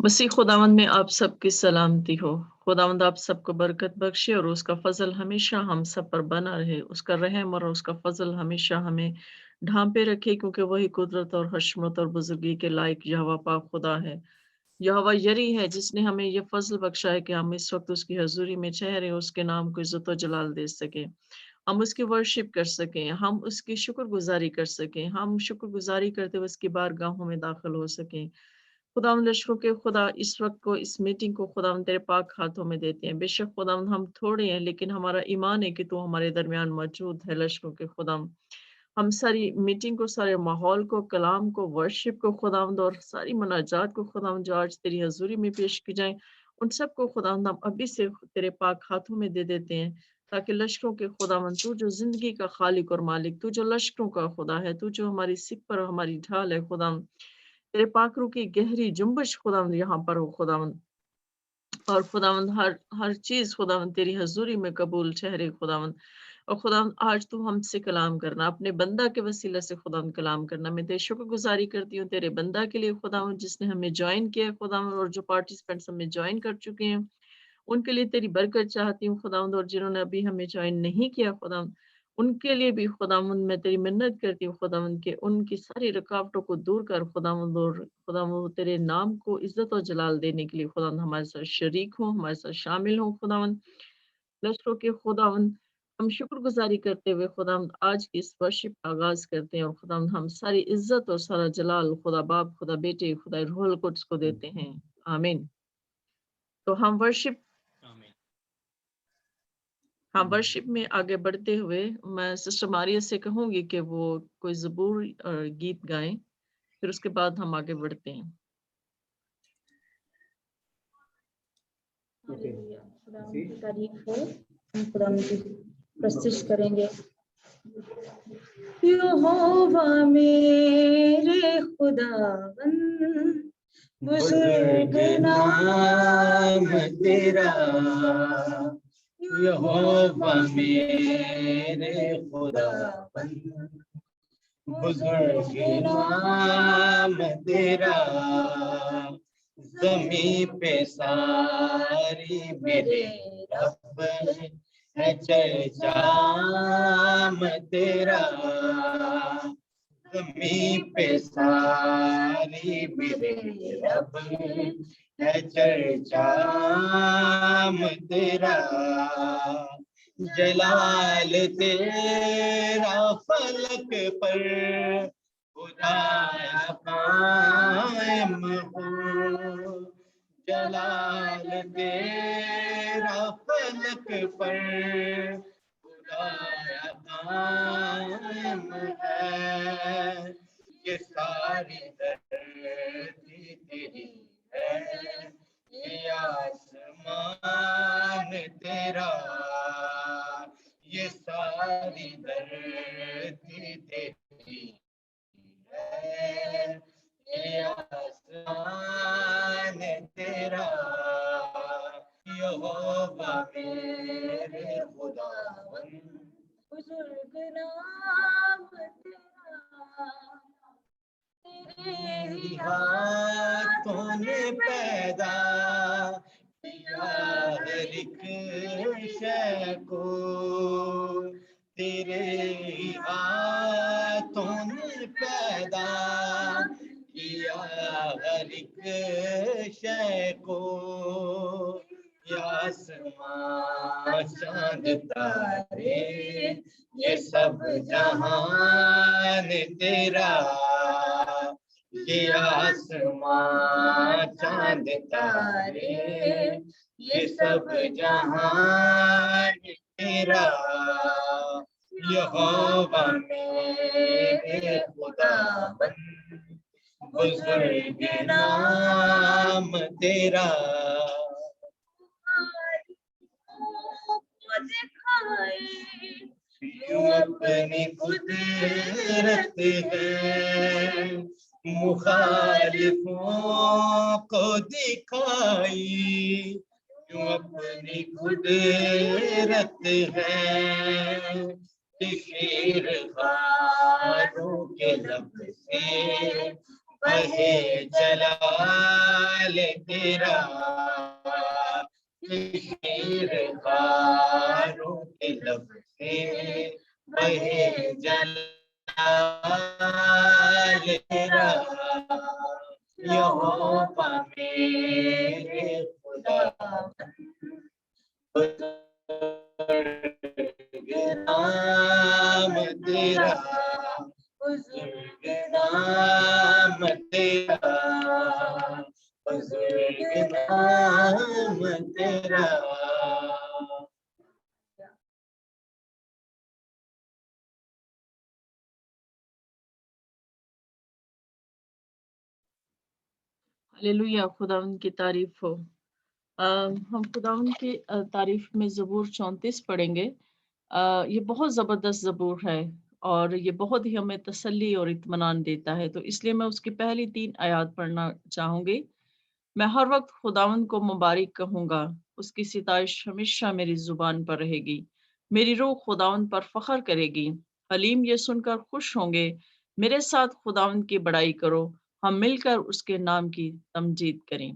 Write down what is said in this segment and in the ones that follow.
मसीह खुदावंद में आप सबकी सलामती हो। खुदावंद आप सबको बरकत बख्शे और उसका फजल हमेशा हम सब पर बना रहे। उसका रहम और उसका फजल हमेशा हमें ढांपे रखे, क्योंकि वही कुदरत और हशमत और बुजुर्गी के लायक यहोवा पाक खुदा है। यहोवा यरी है जिसने हमें ये फजल बख्शा है कि हम इस वक्त उसकी हजूरी में ठहरे, उसके नाम को इज्जत और जलाल दे सके, हम उसकी वर्शिप कर सकें, हम उसकी शुक्रगुजारी कर सकें, हम शुक्रगुजारी करते हुए उसकी बारगाहों में दाखिल हो सकें। खुदावंद लश्करों के खुदा, इस वक्त को, इस मीटिंग को खुदावंद तेरे पाक हाथों में देते हैं। बेशक खुदावंद हम थोड़े हैं, लेकिन हमारा ईमान है कि तू हमारे दरमियान मौजूद है। लश्करों के खुदावंद, हम सारी मीटिंग को, सारे माहौल को, कलाम को, वर्शिप को खुदावंद और सारी मुनाजात को खुदावंद जो आज तेरी हजूरी में पेश की जाए, उन सब को खुदावंद हम अभी से तेरे पाक हाथों में दे देते हैं, ताकि लश्करों के खुदावंद, तू जो जिंदगी का खालिक और मालिक, तू जो लश्करों का खुदा है, तू जो हमारी सिप पर हमारी ढाल है खुदावंद, तेरे पाक रूह की गहरी जुम्बश खुदावंद यहाँ पर हो खुदावंद। और खुदावंद हर हर चीज खुदावंद तेरी हजूरी में कबूल ठहरे खुदावंद। और खुदावंद आज तू हमसे कलाम करना, अपने बंदा के वसीला से खुदावंद कलाम करना। मैं तेरी शुक्रगुजारी करती हूँ तेरे बंदा के लिए खुदावंद, जिसने हमें ज्वाइन किया है खुदावंद, और जो पार्टिसिपेंट्स हमें ज्वाइन कर चुके हैं उनके लिए तेरी बरकत चाहती हूँ खुदावंद, और जिन्होंने अभी हमें ज्वाइन नहीं किया खुदावंद, उनके लिए भी खुदावंद मैं तेरी मिन्नत करती हूँ खुदावंद के उनकी सारी रुकावटों को दूर कर खुदावंद, और खुदावंद तेरे नाम को इज्जत और जलाल देने के लिए खुदावंद हमारे साथ शरीक हो, हमारे साथ शामिल हो खुदावंद। लश्करों के खुदावंद, हम शुक्रगुजारी करते हुए खुदावंद आज की इस वर्शिप का आगाज करते हैं, और खुदावंद हम सारी इज्जत और सारा जलाल खुदा बाप, खुदा बेटे, खुदा रूहुल कुद्स को देते हैं। आमीन। तो हम वर्शिप हाँ, वर्शिप में आगे बढ़ते हुए मैं सिस्टर मारिया से कहूंगी कि वो कोई ज़बूर गीत गाएं, फिर उसके बाद हम आगे बढ़ते हैं। हालेलुया, खुदा की तारीफ हो। हम खुदा की प्रस्तुत करेंगे। यहोवा मेरे खुदावन, बुजुर्ग नाम तेरा। यहोवा मेरे खुदावन, बुजुर्ग नाम तेरा। ज़मीं पे सारी मेरे रब है चर्चा तेरा। ज़मीं पे सारी मेरे रब है चर्चा तेरा। जलाल तेरा फलक पर खुदाया कायम हो। जलाल तेरा फलक पर खुदाया कायम है। ये सारी धरती तेरी है, ये आसमान तेरा। ये सारी धरती तेरी है, ये आसमान तेरा। यहोवा मेरे खुदावन, बुजुर्ग नाम तेरा। तेरे ही हाथों ने पैदा किया हर एक शय को। तेरे ही हाथों ने पैदा किया हर एक शय को। आसमां चांद तारे ये सब जहान तेरा। ये आसमां चांद तारे ये सब जहान तेरा। यहोवा मेरे खुदावन, बुजुर्ग नाम तेरा। यूं अपनी कुदरत है मुखालिफों को दिखाई। यूं अपनी कुदरत है शेर खारों के लब से बहे जलाल तेरा, शीर खारों के लब से बहे जलाल तेरा, यहोवा मेरे खुदा, बुजुर्ग नाम तेरा, बुजुर्ग नाम तेरा, बुजुर्ग नाम तेरा। हालेलुया, खुदावंद की तारीफ हो। हम खुदावंद की तारीफ में ज़बूर 34 पढ़ेंगे। ये बहुत ज़बरदस्त ज़बूर है और ये बहुत ही हमें तसल्ली और इत्मीनान देता है, तो इसलिए मैं उसकी पहली 3 आयत पढ़ना चाहूँगी। मैं हर वक़्त खुदावंद को मुबारक कहूँगा, उसकी सिताइश हमेशा मेरी ज़ुबान पर रहेगी। मेरी रूह खुदावंद पर फ़ख्र करेगी, हलीम ये सुनकर खुश होंगे। मेरे साथ खुदावंद की बड़ाई करो, हम मिलकर उसके नाम की तमजीद करें।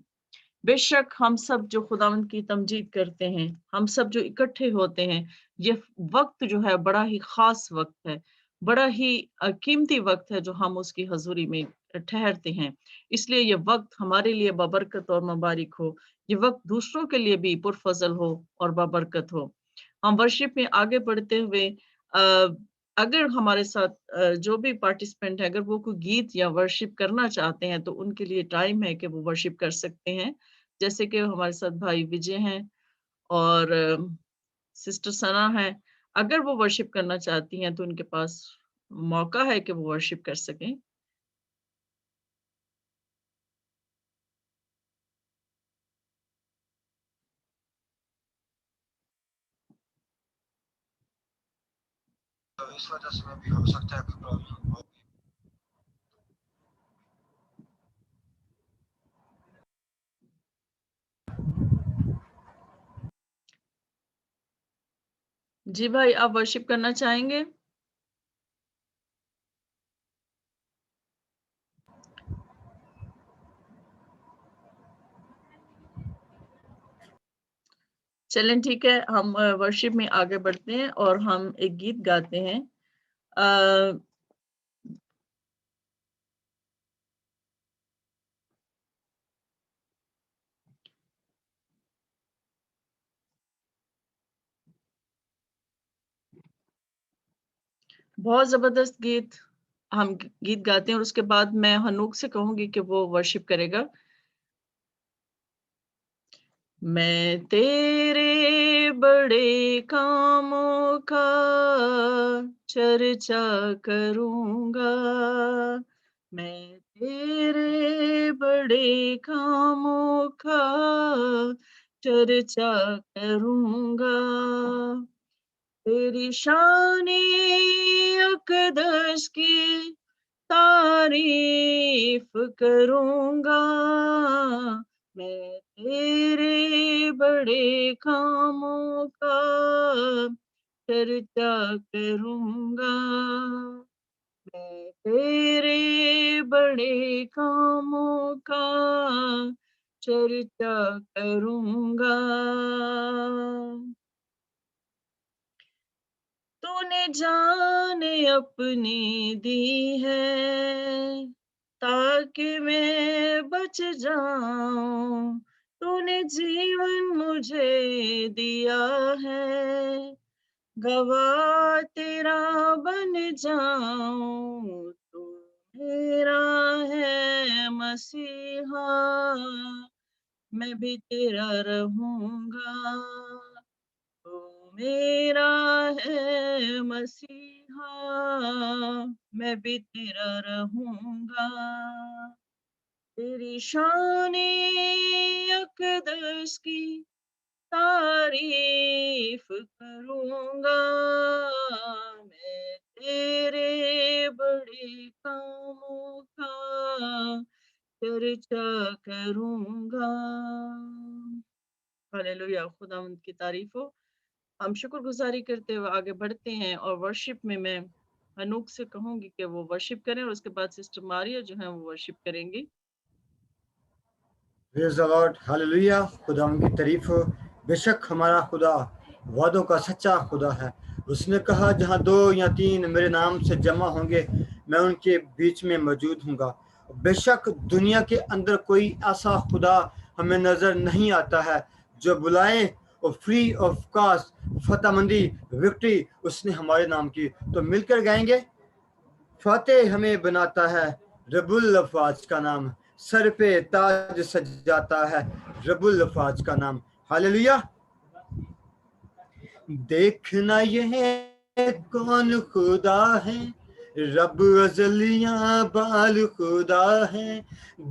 बेशक हम सब जो खुदावंद की तमजीद करते हैं, हम सब जो इकट्ठे होते हैं, ये वक़्त जो है बड़ा ही ख़ास वक़्त है, बड़ा ही कीमती वक़्त है जो हम उसकी हज़ूरी में ठहरते हैं। इसलिए ये वक़्त हमारे लिए बबरकत और मुबारक हो, ये वक़्त दूसरों के लिए भी पुरफ़ज़ल हो और बबरकत हो। हम वर्शिप में आगे बढ़ते हुए अ, अगर हमारे साथ जो भी पार्टिसिपेंट है, अगर वो कोई गीत या वर्शिप करना चाहते हैं, तो उनके लिए टाइम है कि वो वर्शिप कर सकते हैं। जैसे कि हमारे साथ भाई विजय हैं और सिस्टर सना हैं। अगर वो वर्शिप करना चाहती हैं, तो उनके पास मौका है कि वो वर्शिप कर सकें। तो इस वजह से भी हो सकता है कोई प्रॉब्लम हो। जी भाई, आप वर्शिप करना चाहेंगे? चलें ठीक है, हम वर्शिप में आगे बढ़ते हैं और हम एक गीत गाते हैं। अ, बहुत ज़बरदस्त गीत हम गीत गाते हैं और उसके बाद मैं हनूक से कहूँगी कि वो वर्शिप करेगा। मैं तेरे बड़े कामों का चर्चा करूँगा। मैं तेरे बड़े कामों का चर्चा करूँगा। तेरी शान-ए अक़दस की तारीफ करूँगा। मैं तेरे बड़े कामों का चर्चा करूँगा। मैं तेरे बड़े कामों का चर्चा करूँगा। तूने जान अपनी दी है ताकि मैं बच जाऊं। तूने जीवन मुझे दिया है, गवाह तेरा बन जाऊं। तू मेरा है मसीहा, मैं भी तेरा रहूंगा। तू मेरा है मसीहा, मैं भी तेरा रहूंगा। तेरी शान-ए अक़दस की तारीफ करूंगा। मैं तेरे बड़े कामों का चर्चा करूंगा। हालेलुया, खुदावंद की तारीफ हो। हम शुक्रगुज़ारी करते हुए आगे बढ़ते हैं और वर्शिप में मैं अनूक से कहूंगी कि वो वर्शिप करें और उसके बाद सिस्टर मारिया जो है वो वर्शिप करेंगी। Praise the lord, hallelujah. खुदा की तारीफ हो। बेशक हमारा खुदा वादों का सच्चा खुदा है। उसने कहा जहाँ 2 या 3 मेरे नाम से जमा होंगे मैं उनके बीच में मौजूद हूँगा। बेशक दुनिया के अंदर कोई ऐसा खुदा हमें नजर नहीं आता है जो बुलाए और फ्री ऑफ कॉस्ट फतेहमंदी विक्ट्री उसने हमारे नाम की। तो मिलकर गाएंगे, फातेह हमें बनाता है रबुल लफाज का नाम, सर पे ताज सजाता है रबुल लफाज का नाम। हालेलुया। देखना यह कौन खुदा है, रब अजलियां बाल खुदा है।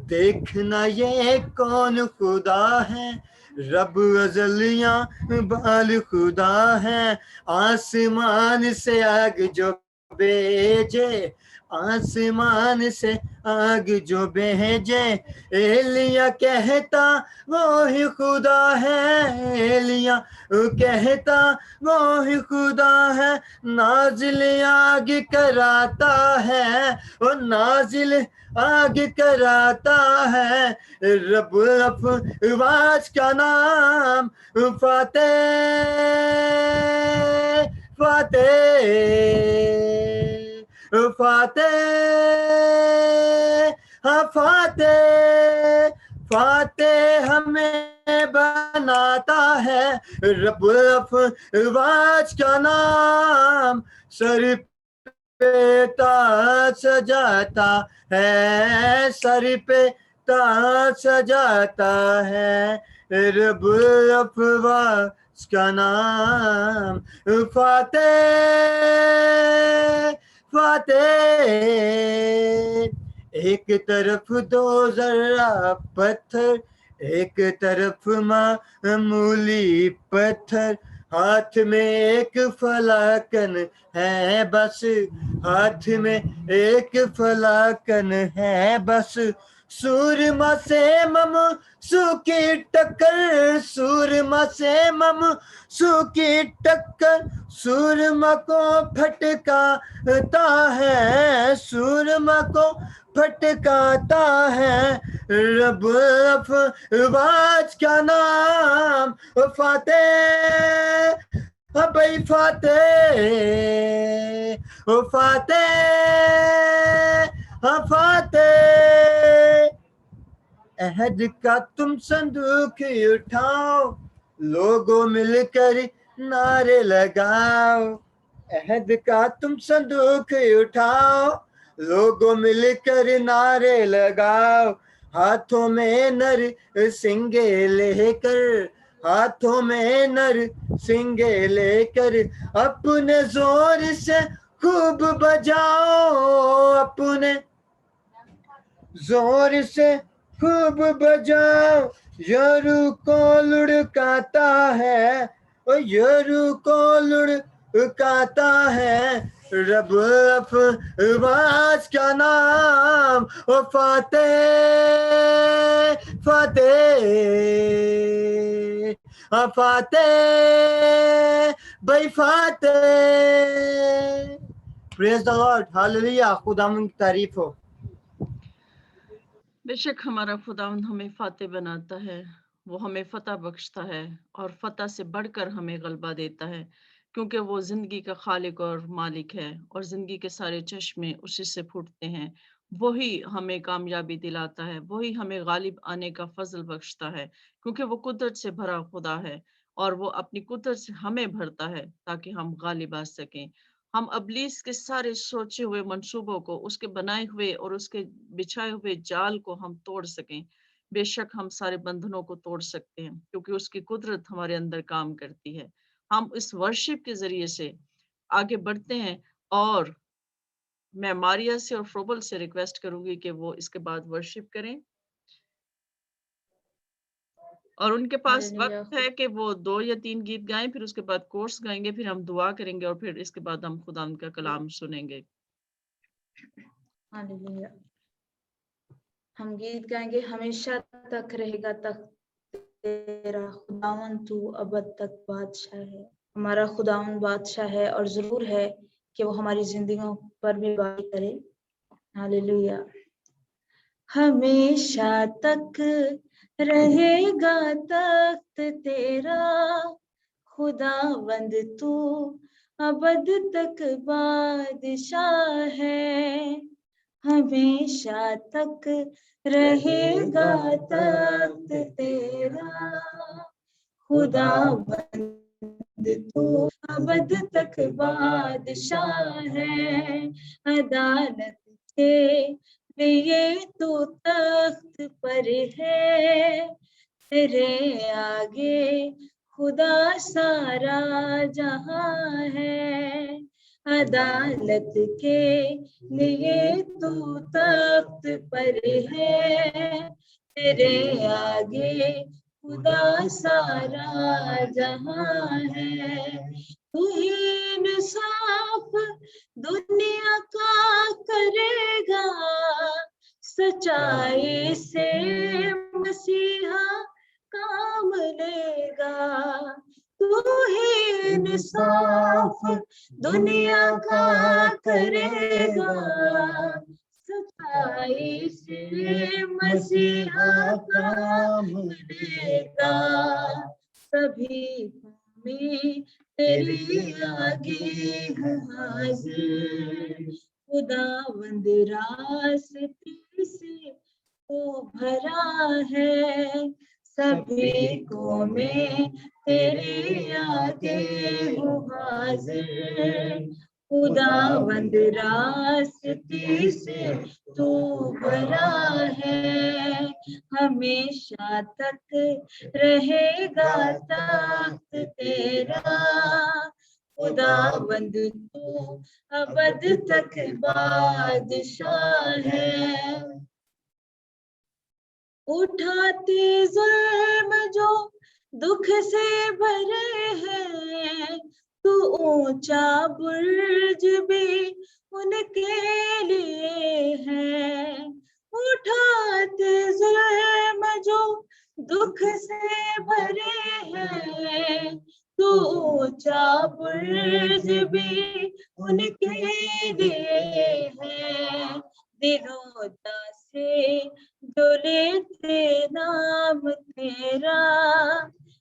देखना ये कौन खुदा है, रब अजलियां बाल खुदा है। आसमान से आग जो भेजे, आसमान से आग जो भेजे, एलिया कहता वो ही खुदा है। एलिया कहता वो ही खुदा है। नाजिल आग कराता है, वो नाजिल आग कराता है रब्बुल अफ़वाज का नाम। फातेह फातेह फातेह, हाँ फातेह फातेह हमें बनाता है रब्बुल अफ़वाज का नाम। सर पे ताज सजाता है, सर पे ताज सजाता है रब्बुल अफ़वाज का नाम। फातेह फातेह। एक तरफ 2 जर्रा पत्थर, एक तरफ मामूली पत्थर, हाथ में एक फलाकन है बस, हाथ में एक फलाकन है बस। सूरमा से ममसू की टक्कर, सूरमा से ममसू की टक्कर, सूरमा को फटकाता है, सूरमा को फटकाता है रब्बुल अफ़वाज का नाम। फातेह भाई फातेह, ओ फातेह, हाँ फातेह। अहद का तुम संदूक उठाओ, लोगों मिलकर नारे लगाओ। अहद का तुम संदूक उठाओ, लोगों मिलकर नारे लगाओ। हाथों में नर सिंगे लेकर, हाथों में नर सिंगे लेकर, अपने जोर से खूब बजाओ, अपने जोर से खूब बजाओ। यरू को लुढ़काता है, ओ यरू को लुढ़काता है रब्बुल अफ़वाज का नाम। ओ फातेह फातेह, फातेह भाई Fateh. Praise the lord, hallelujah. खुदावंद की तारीफ हो। बेशक हमारा खुदावंद हमें फातेह बनाता है, वो हमें फतह बख्शता है और फतह से बढ़कर हमें गलबा देता है, क्योंकि वो जिंदगी का खालिक और मालिक है और जिंदगी के सारे चश्मे उसी से फूटते हैं। वही हमें कामयाबी दिलाता है, वही हमें गालिब आने का फजल बख्शता है, क्योंकि वो कुदरत से भरा खुदा है और वो अपनी कुदरत से हमें भरता है ताकि हम गालिब आ सकें। हम अबलीस के सारे सोचे हुए मंसूबों को, उसके बनाए हुए और उसके बिछाए हुए जाल को हम तोड़ सकें। बेशक हम सारे बंधनों को तोड़ सकते हैं क्योंकि उसकी कुदरत हमारे अंदर काम करती है। हम इस वर्शिप के जरिए से आगे बढ़ते हैं और मैं मारिया से और फ्रोबल से रिक्वेस्ट करूंगी कि वो इसके बाद वर्शिप करें और उनके पास हालेलुया। वक्त है कि वो 2 या 3 गीत गाएं, फिर उसके बाद कोर्स गाएंगे, फिर हम दुआ करेंगे और फिर इसके बाद हम खुदावंद का कलाम सुनेंगे। हालेलुया। हम गीत गाएंगे, हमेशा तक रहेगा तख्त तेरा, खुदावन तू अबद तक बादशाह है। हमारा खुदावन बादशाह है और जरूर है कि वो हमारी जिंदगियों पर भी बात करे। हालेलुया। हमेशा तक रहेगा तख्त तेरा, खुदावंद तू अबद तक बादशाह है। हमेशा तक रहेगा तख्त तेरा, खुदावंद तू अबद तक बादशाह है। अदालत के लिए तू तख्त पर है, तेरे आगे खुदा सारा जहां है। अदालत के लिए तू तख्त पर है, तेरे आगे खुदा सारा जहां है। तू ही इंसाफ दुनिया का करेगा, सच्चाई से मसीहा काम लेगा। तू ही इंसाफ दुनिया का करेगा, सच्चाई से मसीहा काम लेगा। सभी में तेरी आगे हूँ हाजिर, खुदावंद रास्ते से तो भरा है। सभी को मैं तेरे आगे हूँ हाजिर, खुदावंद रास्ते से तू भरा है। हमेशा तक रहेगा तख्त तेरा, खुदावंद तू अबद तक बादशाह है। उठाते जुल्म जो दुख से भरे हैं, तू ऊंचा बुर्ज भी उनके लिए है। उठाते जुल्म जो दुख से भरे हैं, तू ऊंचा बुर्ज भी उनके लिए है। दिलों से जो लेते नाम तेरा,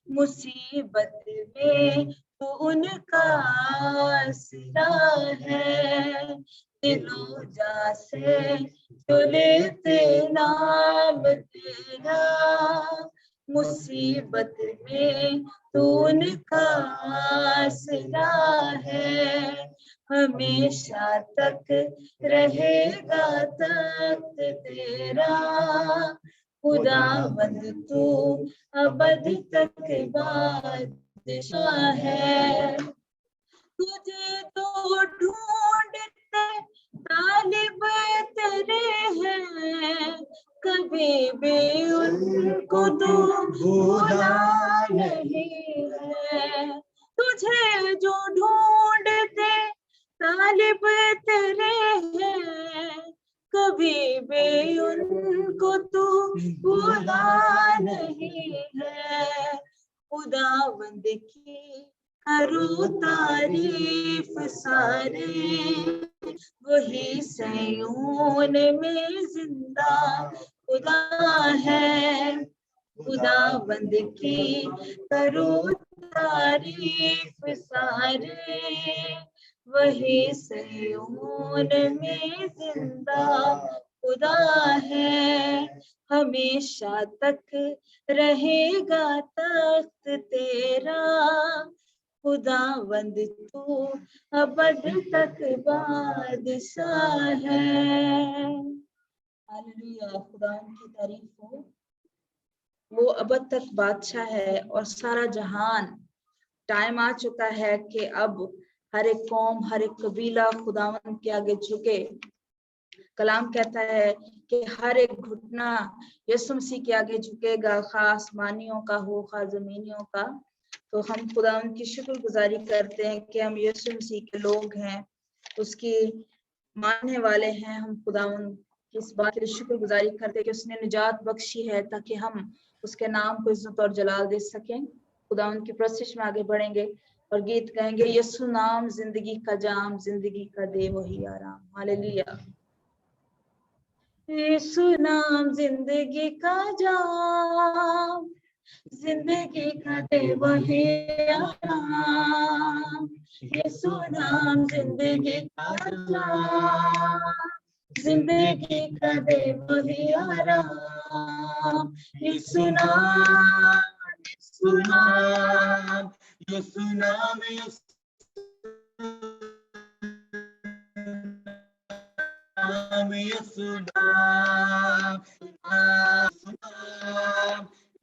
मुसीबत में तो उनका आसरा है। दिलों जा से जो लेते नाम तेरा, मुसीबत में तो उनका आसरा है। हमेशा तक रहेगा तख्त तेरा, खुदावंद तू अबद तक बादशाह है। तुझे तो ढूंढते तालिब तेरे हैं, कभी भी उनको तो भूला नहीं है। तुझे जो ढूंढते तालिब तेरे हैं, कभी भी उनको तो भूला नहीं है। खुदावंद की करो तारीफ सारे, वही सयून में जिंदा खुदा है। खुदावंद की करो तारीफ सारे, वही सयून में जिंदा खुदा है। हमेशा तक रहेगा तख्त तेरा, खुदावंद तू अबद तक बादशाह है। हालेलुया, खुदा की तारीफ हो। वो अबद तक बादशाह है और सारा जहान। टाइम आ चुका है कि अब हर एक कौम, हर एक कबीला खुदावंद के आगे झुके। कलाम कहता है कि हर एक घुटना यीशु मसीह के आगे झुकेगा, खा आसमानियों का हो खा जमीनियों का। तो हम खुदावंद की शुक्रगुजारी करते हैं कि हम यीशु मसीह के लोग हैं, उसकी मानने वाले हैं। हम खुदावंद की इस बात के लिए शुक्रगुजारी करते हैं कि उसने निजात बख्शी है ताकि हम उसके नाम को इज्जत और जलाल दे सकें। खुदावंद की प्रस्तिश में आगे बढ़ेंगे। और गीत गाएंगे, यीशु नाम जिंदगी का जाम, जिंदगी का दे वही आराम। हालेलुया। यीशु नाम जिंदगी का जाम, जिंदगी का दे वही आराम। यीशु नाम जिंदगी का जाम, जिंदगी का दे वही आराम। यीशु नाम, यीशु नाम, यीशु नाम, यीशु नाम, यीशु नाम,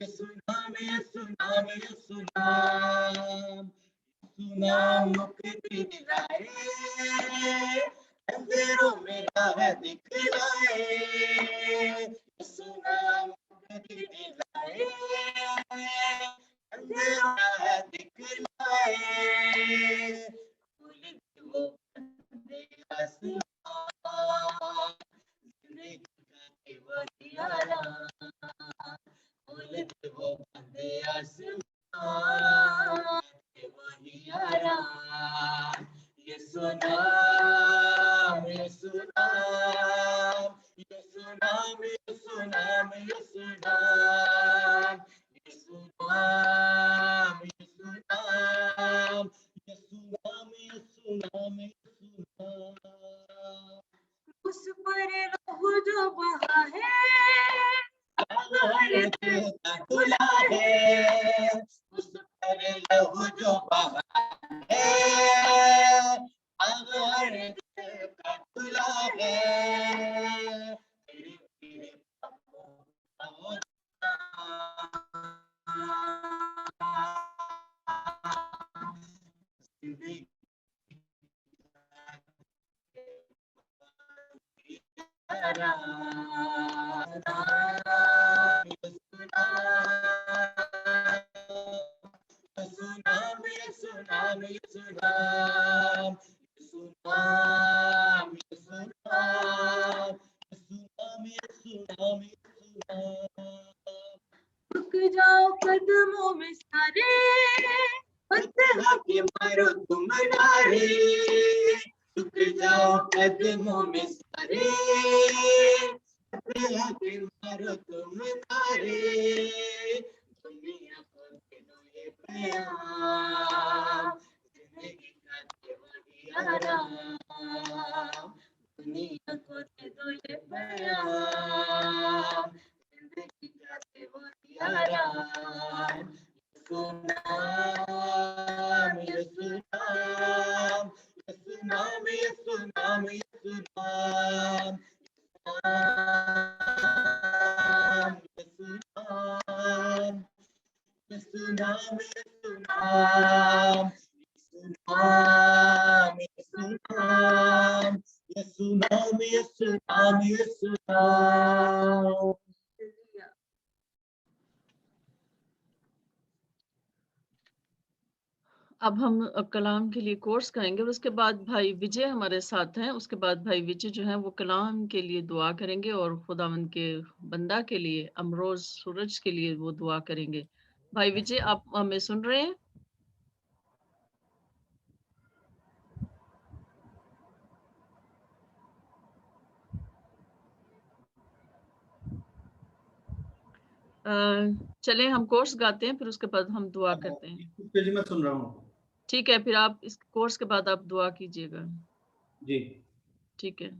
यीशु नाम, यीशु नाम, यीशु नाम मुक्ति दिलाए, अंधेरों में राह दिखलाए। यीशु नाम मुक्ति दिलाए, अंधेरों में राह दिखलाए। वो बंदे आसमां, जिंदगी का वही आराम। वो बंदे आसमां, वही आराम। यीशु नाम, यीशु नाम, यीशु नाम, यीशु नाम, यीशु नाम, यीशु नाम, यीशु नाम, यीशु नाम, यीशु नाम, यीशु नाम। उस पर लहू जो बहा है, खुला है। उस पर लहू जो बहा है, का खुला है। तेरे पापों का वो रुक जाओ कदमों में सारे, फतह के मारो तुम नारे। रुक जाओ कदमों में सारे, फतह के मारो तुम नारे। दुनिया को दे दो ये पैगाम, जिंदगी का दे वही आराम। दुनिया को दे दो ये पैगाम, जिंदगी का दे वही आराम। यीशु नाम, यीशु नाम, यीशु नाम, यीशु नाम, यीशु नाम, यीशु नाम, यीशु नाम, यीशु नाम, यीशु नाम, यीशु नाम, यीशु नाम, यीशु नाम, यीशु नाम। अब हम कलाम के लिए कोर्स गाएंगे और उसके बाद भाई विजय हमारे साथ हैं। उसके बाद भाई विजय जो है वो कलाम के लिए दुआ करेंगे और खुदावंद के बंदा के लिए अमरोज सूरज के लिए वो दुआ करेंगे। भाई विजय, आप हमें सुन रहे हैं? चलें हम कोर्स गाते हैं, फिर उसके बाद हम दुआ करते हैं। जी मैं सुन रहा हूँ। ठीक है, फिर आप इस कोर्स के बाद आप दुआ कीजिएगा। जी ठीक है।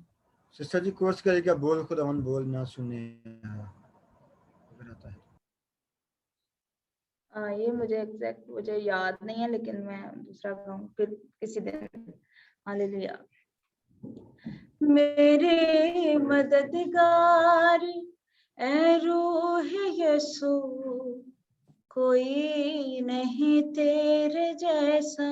सिस्टर जी कोर्स करेगा, बोल खुदावन बोल ना सुने ये मुझे एग्जैक्ट मुझे याद नहीं है, लेकिन मैं दूसरा गाऊं फिर किसी दिन। हालेलुया। मेरे मददगार ऐ रूह यीशु, कोई नहीं तेरे जैसा।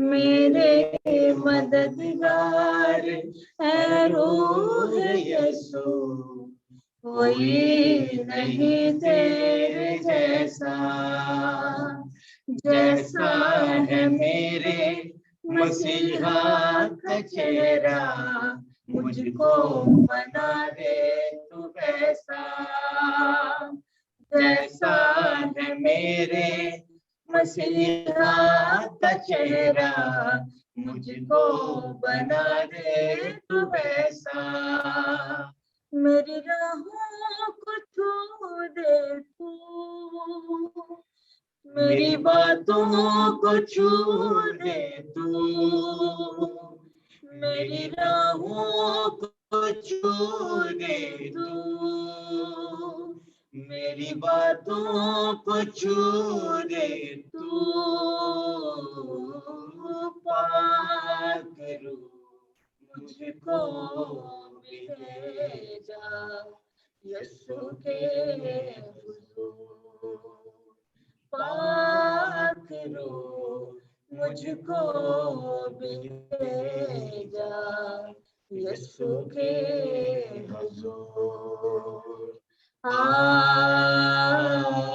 मेरे मददगार ऐ रूह यीशु, कोई नहीं तेरे जैसा। जैसा है मेरे मसीहा का चेहरा, मुझको बना दे तू वैसा। जैसा है मेरे मसीहा का चेहरा मुझको बना दे तू वैसा, मेरी राहों को छू दे तू, मेरी बातों को छू दे तू, मेरी राहों को छू दे तू, मेरी बातों को छू दे तू, पाक रूह मुझको भेजा यीशु के हुजूर, पाक रूह मुझको भेजा यीशु के हुजूर, पाक रूह,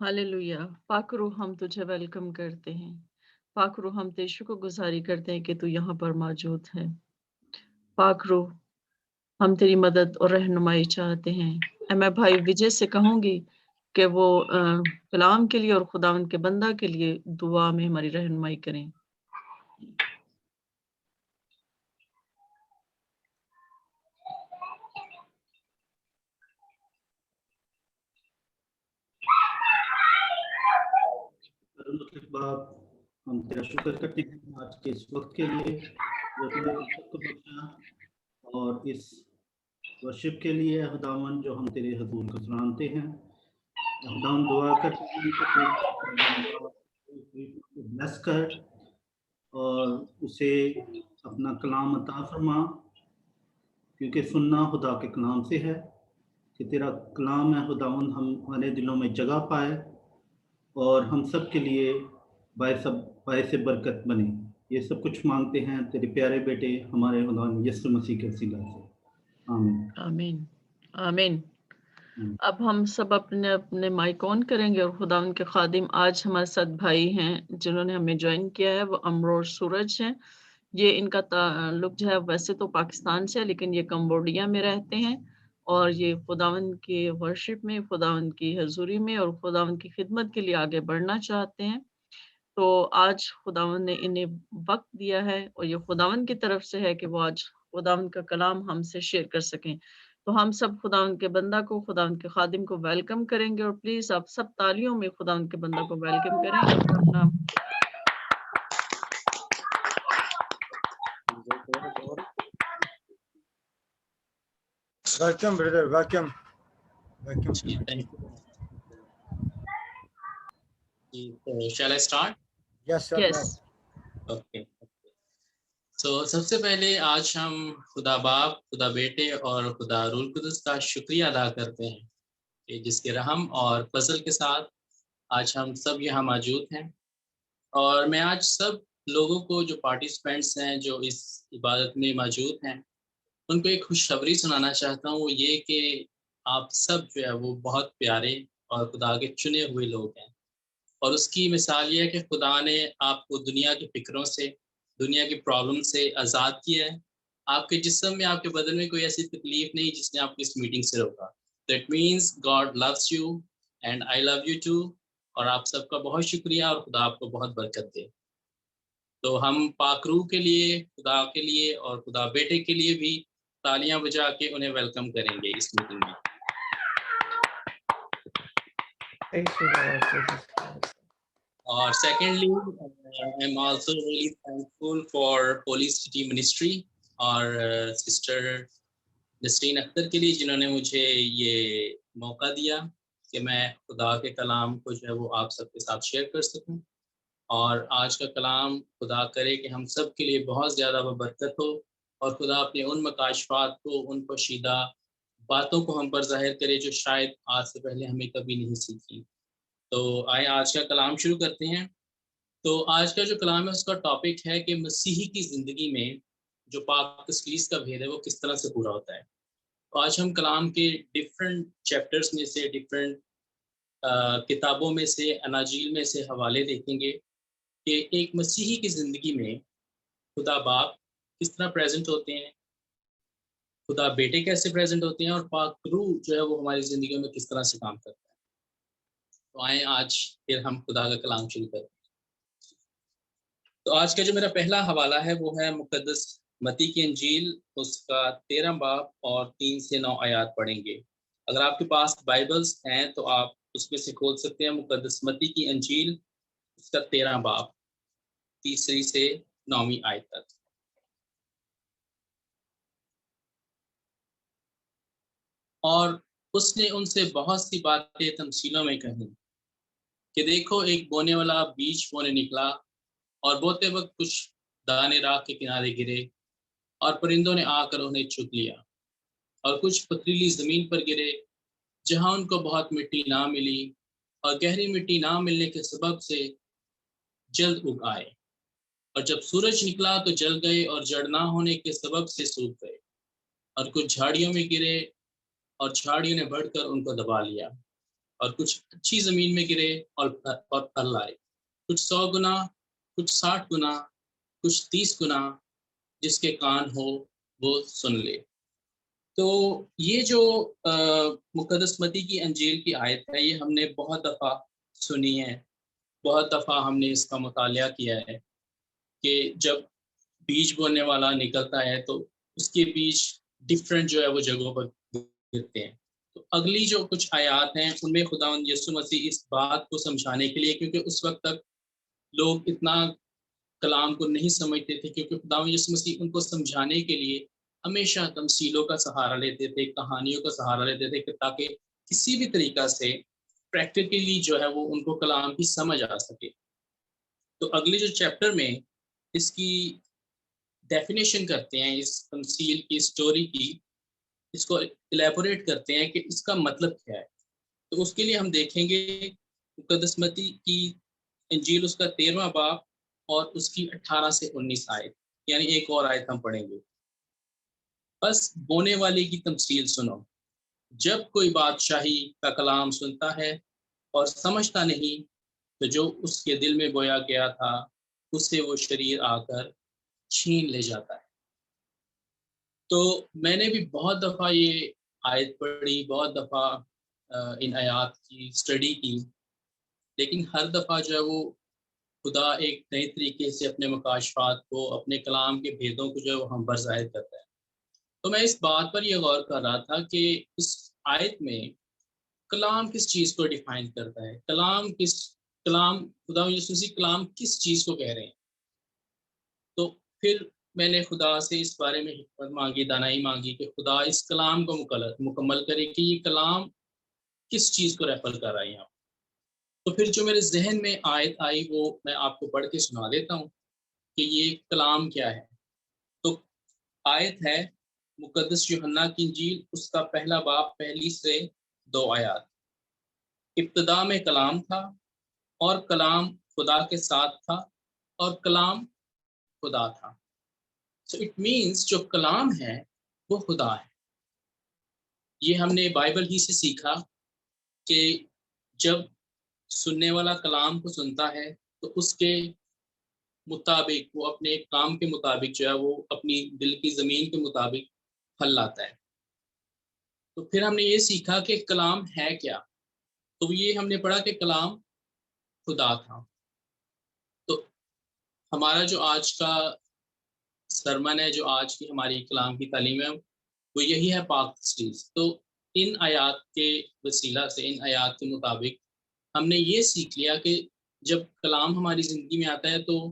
हालेलुया। पाक रूह हम तुझे वेलकम करते हैं। पाक रूह हम तेरे शुक्रगुजारी करते हैं कि तू यहाँ पर मौजूद है। पाक रूह हम तेरी मदद और रहनुमाई चाहते हैं। मैं भाई विजय से कहूंगी कि वो कलाम के लिए और खुदावंद के बंदा के लिए दुआ में हमारी रहनुमाई करें। बाप, हम तेरा शुक्र करते हैं आज के इस वक्त के लिए जो तूने सबको बख्शा, और इस वर्शिप के लिए खुदावन जो हम तेरे हुजूर को सुनाते हैं। खुदावन दुआ करते हैं कि तू ब्लेस कर और उसे अपना कलाम अता फरमा, क्योंकि सुनना खुदा के कलाम से है। कि तेरा कलाम है खुदावन हमारे दिलों में जगह पाए और हम सब के लिए बायस बरकत बने। ये सब कुछ मांगते हैं तेरे प्यारे बेटे हमारे खुदावन यीशु मसीह के वसीला से, आमीन आमीन आमीन। अब हम सब अपने अपने माइक ऑन करेंगे और खुदावंद के खादिम आज हमारे साथ भाई हैं जिन्होंने हमें ज्वाइन किया है, वो अमरोर सूरज हैं। ये इनका ताल्लुक जो है वैसे तो पाकिस्तान से है, लेकिन ये कंबोडिया में रहते हैं और ये खुदावंद की वर्शिप में, खुदावंद की हजूरी में और खुदावंद की खिदमत के लिए आगे बढ़ना चाहते हैं। तो आज खुदावंद ने इन्हें वक्त दिया है और ये खुदावंद की तरफ से है कि वो आज खुदावंद का कलाम हमसे शेयर कर सकें। तो हम सब खुदावंद के बंदा को, खुदावंद के खादिम को वेलकम करेंगे और प्लीज आप सब तालियों में खुदावंद के बंदा को वेलकम करें और अपना Welcome, brother. Welcome. Welcome. Thank you. Shall I start? Yes, sir. Yes Okay. So सबसे पहले आज हम खुदा बाप, खुदा बेटे और खुदा रूल कुदस का शुक्रिया अदा करते हैं कि जिसके रहम और फजल के साथ आज हम सब यहाँ मौजूद हैं। और मैं आज सब लोगों को जो पार्टिसिपेंट्स हैं जो इस इबादत में मौजूद हैं उनको एक खुशखबरी सुनाना चाहता हूँ। वो ये कि आप सब जो है वो बहुत प्यारे और खुदा के चुने हुए लोग हैं। और उसकी मिसाल ये है कि खुदा ने आपको दुनिया की फिक्रों से, दुनिया की प्रॉब्लम से आज़ाद किया है। आपके जिस्म में, आपके बदन में कोई ऐसी तकलीफ नहीं जिसने आपको इस मीटिंग से रोका। तो it means God loves you and I love you too. और आप सबका बहुत शुक्रिया और खुदा आपको बहुत बरकत दे। तो हम पाक रूह के लिए, खुदा के लिए और खुदा बेटे के लिए भी तालियां बजा के उन्हें वेलकम करेंगे इस मीटिंग में। और secondly I am also really thankful for holy city ministry और सिस्टर नसरीन अख्तर के लिए जिन्होंने मुझे ये मौका दिया कि मैं खुदा के कलाम को जो है वो आप सबके साथ शेयर कर सकूं। और आज का कलाम खुदा करे कि हम सब के लिए बहुत ज़्यादा बरकत हो और खुदा अपने उन मकाशफात को, उन पोशीदा बातों को हम पर जाहिर करे जो शायद आज से पहले हमें कभी नहीं सीखी। तो आए आज का कलाम शुरू करते हैं। तो आज का जो कलाम है उसका टॉपिक है कि मसीही की ज़िंदगी में जो पाक तस्लीस का भेद है वो किस तरह से पूरा होता है। तो आज हम कलाम के डिफरेंट चैप्टर्स में से, डिफरेंट किताबों में से, अनाजील में से हवाले देखेंगे कि एक मसीही की ज़िंदगी में खुदा बाप किस तरह प्रेजेंट होते हैं, खुदा बेटे कैसे प्रेजेंट होते हैं और पाक रूह जो है वो हमारी ज़िंदगी में किस तरह से काम करता है। तो आए आज फिर हम खुदा का कलाम शुरू करें। तो आज का जो मेरा पहला हवाला है वो है मुकद्दस मत्ती की इंजील, उसका 13 बाब और 3 से 9 आयात पढ़ेंगे। अगर आपके पास बाइबल्स हैं तो आप उसमें से खोल सकते हैं मुकद्दस मत्ती की इंजील, उसका 13 बाब 3 से 9वीं आयत तक। और उसने उनसे बहुत सी बातें तमसीलों में कही कि देखो, एक बोने वाला बीज बोने निकला और बोते वक्त कुछ दाने राह के किनारे गिरे और परिंदों ने आकर उन्हें चुग लिया, और कुछ पथरीली जमीन पर गिरे जहां उनको बहुत मिट्टी ना मिली, और गहरी मिट्टी ना मिलने के सबब से जल्द उग आए, और जब सूरज निकला तो जल गए और जड़ ना होने के सबब से सूख गए। और कुछ झाड़ियों में गिरे और झाड़ियों ने बढ़कर उनको दबा लिया, और कुछ अच्छी जमीन में गिरे और फल लाए, कुछ 100 गुना, कुछ 60 गुना, कुछ 30 गुना। जिसके कान हो वो सुन ले। तो ये जो मुकद्दस मत्ती की अंजील की आयत है, ये हमने बहुत दफ़ा सुनी है, बहुत दफ़ा हमने इसका मुतालिया किया है कि जब बीज बोने वाला निकलता है तो उसके बीज डिफरेंट जो है वो जगहों पर गिरते हैं। तो अगली जो कुछ आयात हैं उनमें खुदावंद यीशु मसीह इस बात को समझाने के लिए, क्योंकि उस वक्त तक लोग इतना कलाम को नहीं समझते थे, क्योंकि खुदावंद यीशु मसीह उनको समझाने के लिए हमेशा तमसीलों का सहारा लेते थे, कहानियों का सहारा लेते थे, ताकि किसी भी तरीका से प्रैक्टिकली जो है वो उनको कलाम की समझ आ सके। तो अगले जो चैप्टर में इसकी डेफिनेशन करते हैं, इस तमसील की, स्टोरी की, इसको इलेबोरेट करते हैं कि इसका मतलब क्या है। तो उसके लिए हम देखेंगे मुकद्दस मत्ती की इंजील, उसका 13वां बाब और उसकी 18 से 19 आयत, यानी एक और आयत हम पढ़ेंगे। बस बोने वाले की तमसील सुनो, जब कोई बादशाही का कलाम सुनता है और समझता नहीं, तो जो उसके दिल में बोया गया था उससे वो शरीर आकर छीन ले जाता है। तो मैंने भी बहुत दफ़ा ये आयत पढ़ी, बहुत दफ़ा इन आयात की स्टडी की, लेकिन हर दफ़ा जो है वो खुदा एक नए तरीके से अपने मुकाशफात को, अपने कलाम के भेदों को जो है वो हम पर ज़ाहिर करता है। तो मैं इस बात पर यह गौर कर रहा था कि इस आयत में कलाम किस चीज़ को डिफाइन करता है, कलाम खुदा यीशु मसीह कलाम किस चीज़ को कह रहे हैं। तो फिर मैंने खुदा से इस बारे में हिकमत मांगी, दानाई मांगी कि खुदा इस कलाम को मुकम्मल करे कि ये कलाम किस चीज़ को रेफर कर रहा है यहाँ। तो फिर जो मेरे जहन में आयत आई वो मैं आपको पढ़ के सुना देता हूँ कि ये कलाम क्या है। तो आयत है मुकद्दस यूहन्ना की इंजील, उसका पहला बाब 1 से 2 आयत। इब्तिदा में कलाम था और कलाम खुदा के साथ था और कलाम खुदा था। सो इट मीन्स जो कलाम है वो खुदा है। ये हमने बाइबल ही से सीखा कि जब सुनने वाला कलाम को सुनता है तो उसके मुताबिक, वो अपने काम के मुताबिक जो है वो अपनी दिल की ज़मीन के मुताबिक फल लाता है। तो फिर हमने ये सीखा कि कलाम है क्या। तो ये हमने पढ़ा कि कलाम खुदा था। तो हमारा जो आज का सरमन है, जो आज की हमारी कलाम की तालीम है, वो यही है पाक तस्लीस। तो इन आयात के वसीला से, इन आयात के मुताबिक हमने ये सीख लिया कि जब कलाम हमारी ज़िंदगी में आता है तो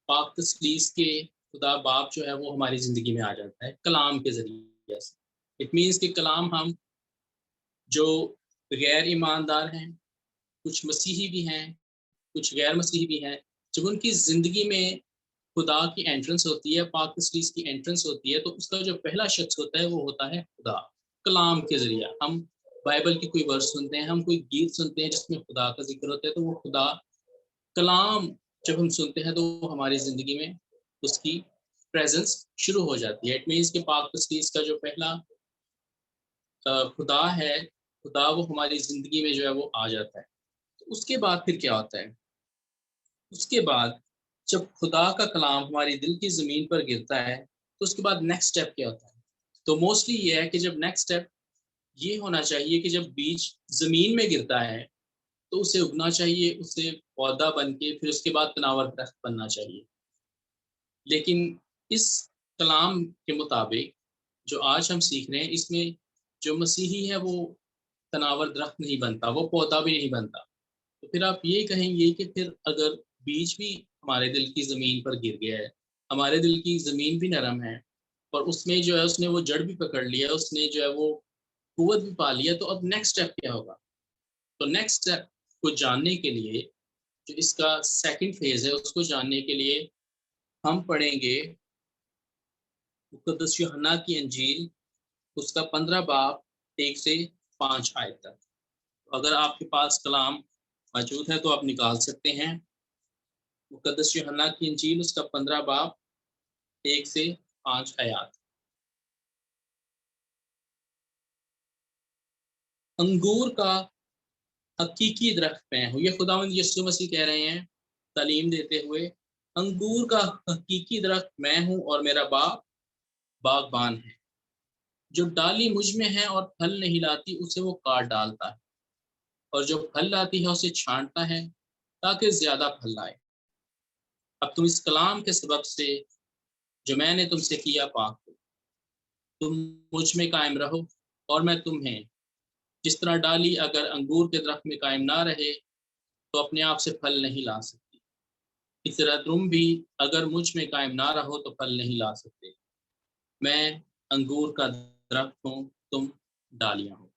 पाक तस्लीस के खुदा बाप जो है वो हमारी ज़िंदगी में आ जाता है कलाम के ज़रिए से। इट मीन्स कि कलाम हम जो गैर ईमानदार हैं, कुछ मसीही भी हैं, कुछ गैर मसीही भी हैं, जब उनकी ज़िंदगी में खुदा की एंट्रेंस होती है, पाक तस्लीस की एंट्रेंस होती है, तो उसका जो पहला शख्स होता है वो होता है खुदा। कलाम के जरिए। हम बाइबल के कोई वर्स सुनते हैं, हम कोई गीत सुनते हैं जिसमें खुदा का जिक्र होता है, तो वो खुदा कलाम जब हम सुनते हैं तो हमारी ज़िंदगी में उसकी प्रेजेंस शुरू हो जाती है। इट मीन्स कि पाक तस्लीस का जो पहला खुदा है, खुदा वो हमारी ज़िंदगी में जो है वो आ जाता है। तो उसके बाद फिर क्या होता है? उसके बाद जब खुदा का कलाम हमारी दिल की ज़मीन पर गिरता है, तो उसके बाद नेक्स्ट स्टेप क्या होता है? तो मोस्टली ये है कि जब नेक्स्ट स्टेप ये होना चाहिए कि जब बीज ज़मीन में गिरता है, तो उसे उगना चाहिए, उसे पौधा बन के फिर उसके बाद तनावर दरख्त बनना चाहिए। लेकिन इस कलाम के मुताबिक जो आज हम सीख रहे हैं, इसमें जो मसीही है वो तनावर दरख्त नहीं बनता, वो पौधा भी नहीं बनता। तो फिर आप ये कहेंगे कि फिर अगर बीज भी हमारे दिल की ज़मीन पर गिर गया है, हमारे दिल की ज़मीन भी नरम है और उसमें जो है उसने वो जड़ भी पकड़ लिया, उसने जो है वो कुव्वत भी पा लिया, तो अब नेक्स्ट स्टेप क्या होगा? तो नेक्स्ट स्टेप को जानने के लिए, जो इसका सेकंड फेज़ है, उसको जानने के लिए हम पढ़ेंगे मुक़द्दस यूहन्ना की इंजील, उसका 15 बाब 1 से 5 आयत तक। अगर आपके पास कलाम मौजूद है तो आप निकाल सकते हैं। मुक़द्दस यूहन्ना की इंजील, उसका 15 बाब 1 से 5 आयत। अंगूर का हकीकी दरख्त मैं हूँ, ये खुदावंद यीशु मसीह कह रहे हैं तालीम देते हुए। अंगूर का हकीकी दरख्त मैं हूँ और मेरा बाप बागबान है। जो डाली मुझ में है और फल नहीं लाती, उसे वो काट डालता है, और जो फल लाती है उसे छांटता है ताकि ज्यादा फल लाए। अब तुम इस कलाम के सबब से जो मैंने तुमसे किया पाक हो। तुम मुझ में कायम रहो और मैं तुम्हें। जिस तरह डाली अगर अंगूर के दरख्त में कायम ना रहे तो अपने आप से फल नहीं ला सकती, इस तरह तुम भी अगर मुझ में कायम ना रहो तो फल नहीं ला सकते। मैं अंगूर का दरख्त हूँ, तुम डालियां हो।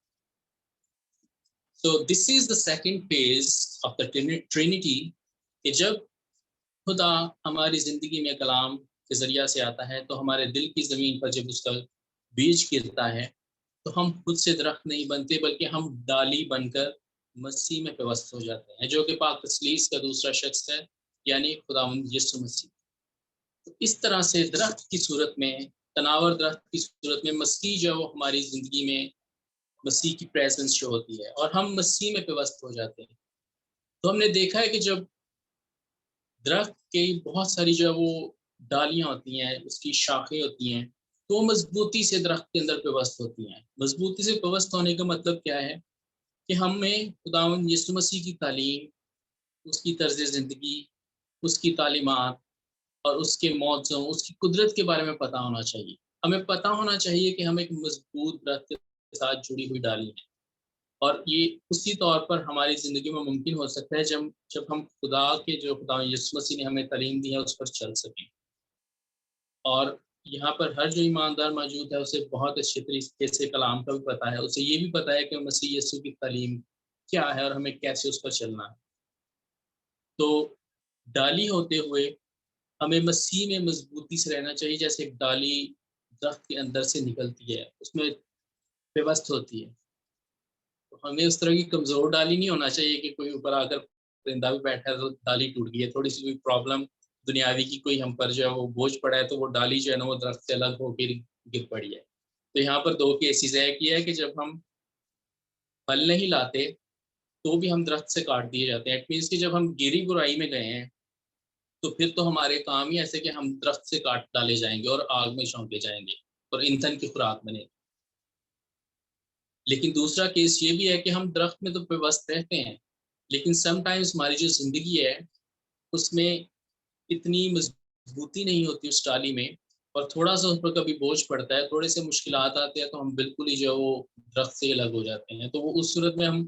So this is the second phase of the Trinity, कि जब खुदा हमारी ज़िंदगी में कलाम के ज़रिया से आता है तो हमारे दिल की ज़मीन पर जब उसका बीज गिरता है तो हम खुद से दरख्त नहीं बनते, बल्कि हम डाली बनकर मसीह में पेवस्त हो जाते हैं, जो कि पाक तस्लीस का दूसरा शख्स है, यानी खुदावंद यीशु मसीह। तो इस तरह से दरख्त की सूरत में, तनावर दरख्त की सूरत में मसीह जो हमारी ज़िंदगी में मसीह की प्रेजेंस जो होती है और हम मसीह में पेवस्त हो जाते हैं। तो हमने देखा है कि जब दरख्त के बहुत सारी जो है वो डालियां होती हैं, उसकी शाखें होती हैं, तो वो मजबूती से दरख्त के अंदर पेवस्त होती हैं। मजबूती से पेवस्त होने का मतलब क्या है कि हमें खुदावंद यीशु मसीह की तालीम, उसकी तर्ज ज़िंदगी, उसकी तालीमात और उसके मौज़ों, उसकी कुदरत के बारे में पता होना चाहिए। हमें पता होना चाहिए कि हम एक मजबूत दरख्त के साथ जुड़ी हुई डाली हैं, और ये उसी तौर पर हमारी ज़िंदगी में मुमकिन हो सकता है जब जब हम खुदा के, जो खुदा यीशु मसीह ने हमें तालीम दी है, उस पर चल सकें। और यहाँ पर हर जो ईमानदार मौजूद है उसे बहुत अच्छे तरीके से कलाम का भी पता है, उसे ये भी पता है कि मसीह यीशु की तालीम क्या है और हमें कैसे उस पर चलना है। तो डाली होते हुए हमें मसीह में मजबूती से रहना चाहिए, जैसे एक डाली दरख्त के अंदर से निकलती है, उसमें पेवस्त होती है। तो हमें उस तरह की कमज़ोर डाली नहीं होना चाहिए कि कोई ऊपर आकर परिंदा भी बैठा है तो डाली टूट गई है, थोड़ी-सी कोई प्रॉब्लम दुनियावी की कोई हम पर जो है वो बोझ पड़ा है, तो वो डाली जो है ना वो दरख्त से अलग होकर गिर पड़ी है। तो यहाँ पर 2 केसेज़ है, एक ये है कि जब हम फल नहीं लाते, तो भी हम दरख्त से काट दिए जाते हैं। इट मीन्स कि जब हम गिरी बुराई में गए हैं, तो फिर तो हमारे काम ही ऐसे कि हम दरख्त से काट डाले जाएँगे और आग में झोंके जाएँगे और ईंधन की खुराक बने। लेकिन दूसरा केस ये भी है कि हम दरख्त में तो पेवस्त रहते हैं, लेकिन समटाइम्स हमारी जो ज़िंदगी है, उसमें इतनी मजबूती नहीं होती उस टाली में, और थोड़ा-सा उस पर कभी बोझ पड़ता है, थोड़े से मुश्किलात आते हैं, तो हम बिल्कुल ही जो है वो दरख्त से अलग हो जाते हैं। तो वो उस सूरत में हम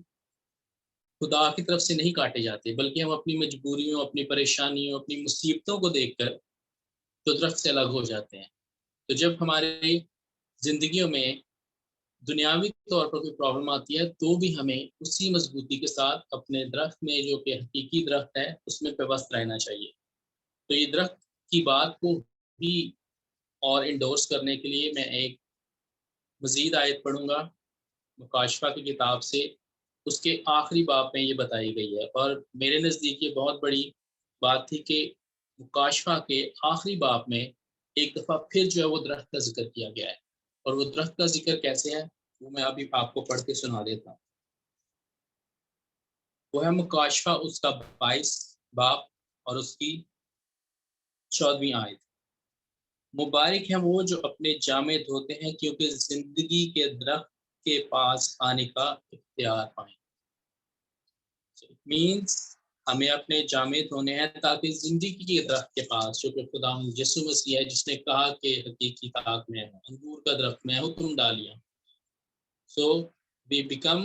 खुदा की तरफ से नहीं काटे जाते, बल्कि हम अपनी मजबूरियों, अपनी परेशानियों, अपनी मुसीबतों को देखकर तो दरख्त से अलग हो जाते हैं। तो जब हमारी ज़िंदगियों में दुनियावी तौर पर कोई प्रॉब्लम आती है, तो भी हमें उसी मजबूती के साथ अपने दरख्त में, जो कि हकीकी दरख्त है, उसमें पेवस्त रहना चाहिए। तो ये दरख्त की बात को भी और इंडोर्स करने के लिए मैं एक मज़ीद आयत पढ़ूंगा मुकाशफा की किताब से, उसके आखिरी बाब में ये बताई गई है। और मेरे नज़दीक ये बहुत बड़ी बात थी कि मुकाशफा के आखिरी बाब में एक दफ़ा फिर जो है वो दरख्त का जिक्र किया गया है। और वो दरख्त का जिक्र कैसे है वो मैं अभी आपको पढ़ के सुना देता हूँ। वो है मुकाशफा उसका 22 बाब और उसकी 14वीं आयत। मुबारक है वो जो अपने जामे धोते हैं क्योंकि जिंदगी के दरख्त के पास आने का इख्तियार पाएं। मीन्स हमें अपने जामे धोने हैं ताकि जिंदगी के दरख्त के पास, जो कि खुदा यीशु मसीह है जिसने कहा कि हकीकी ताक में है, अंगूर का दरख्त में हूँ तुम डालियां। So we become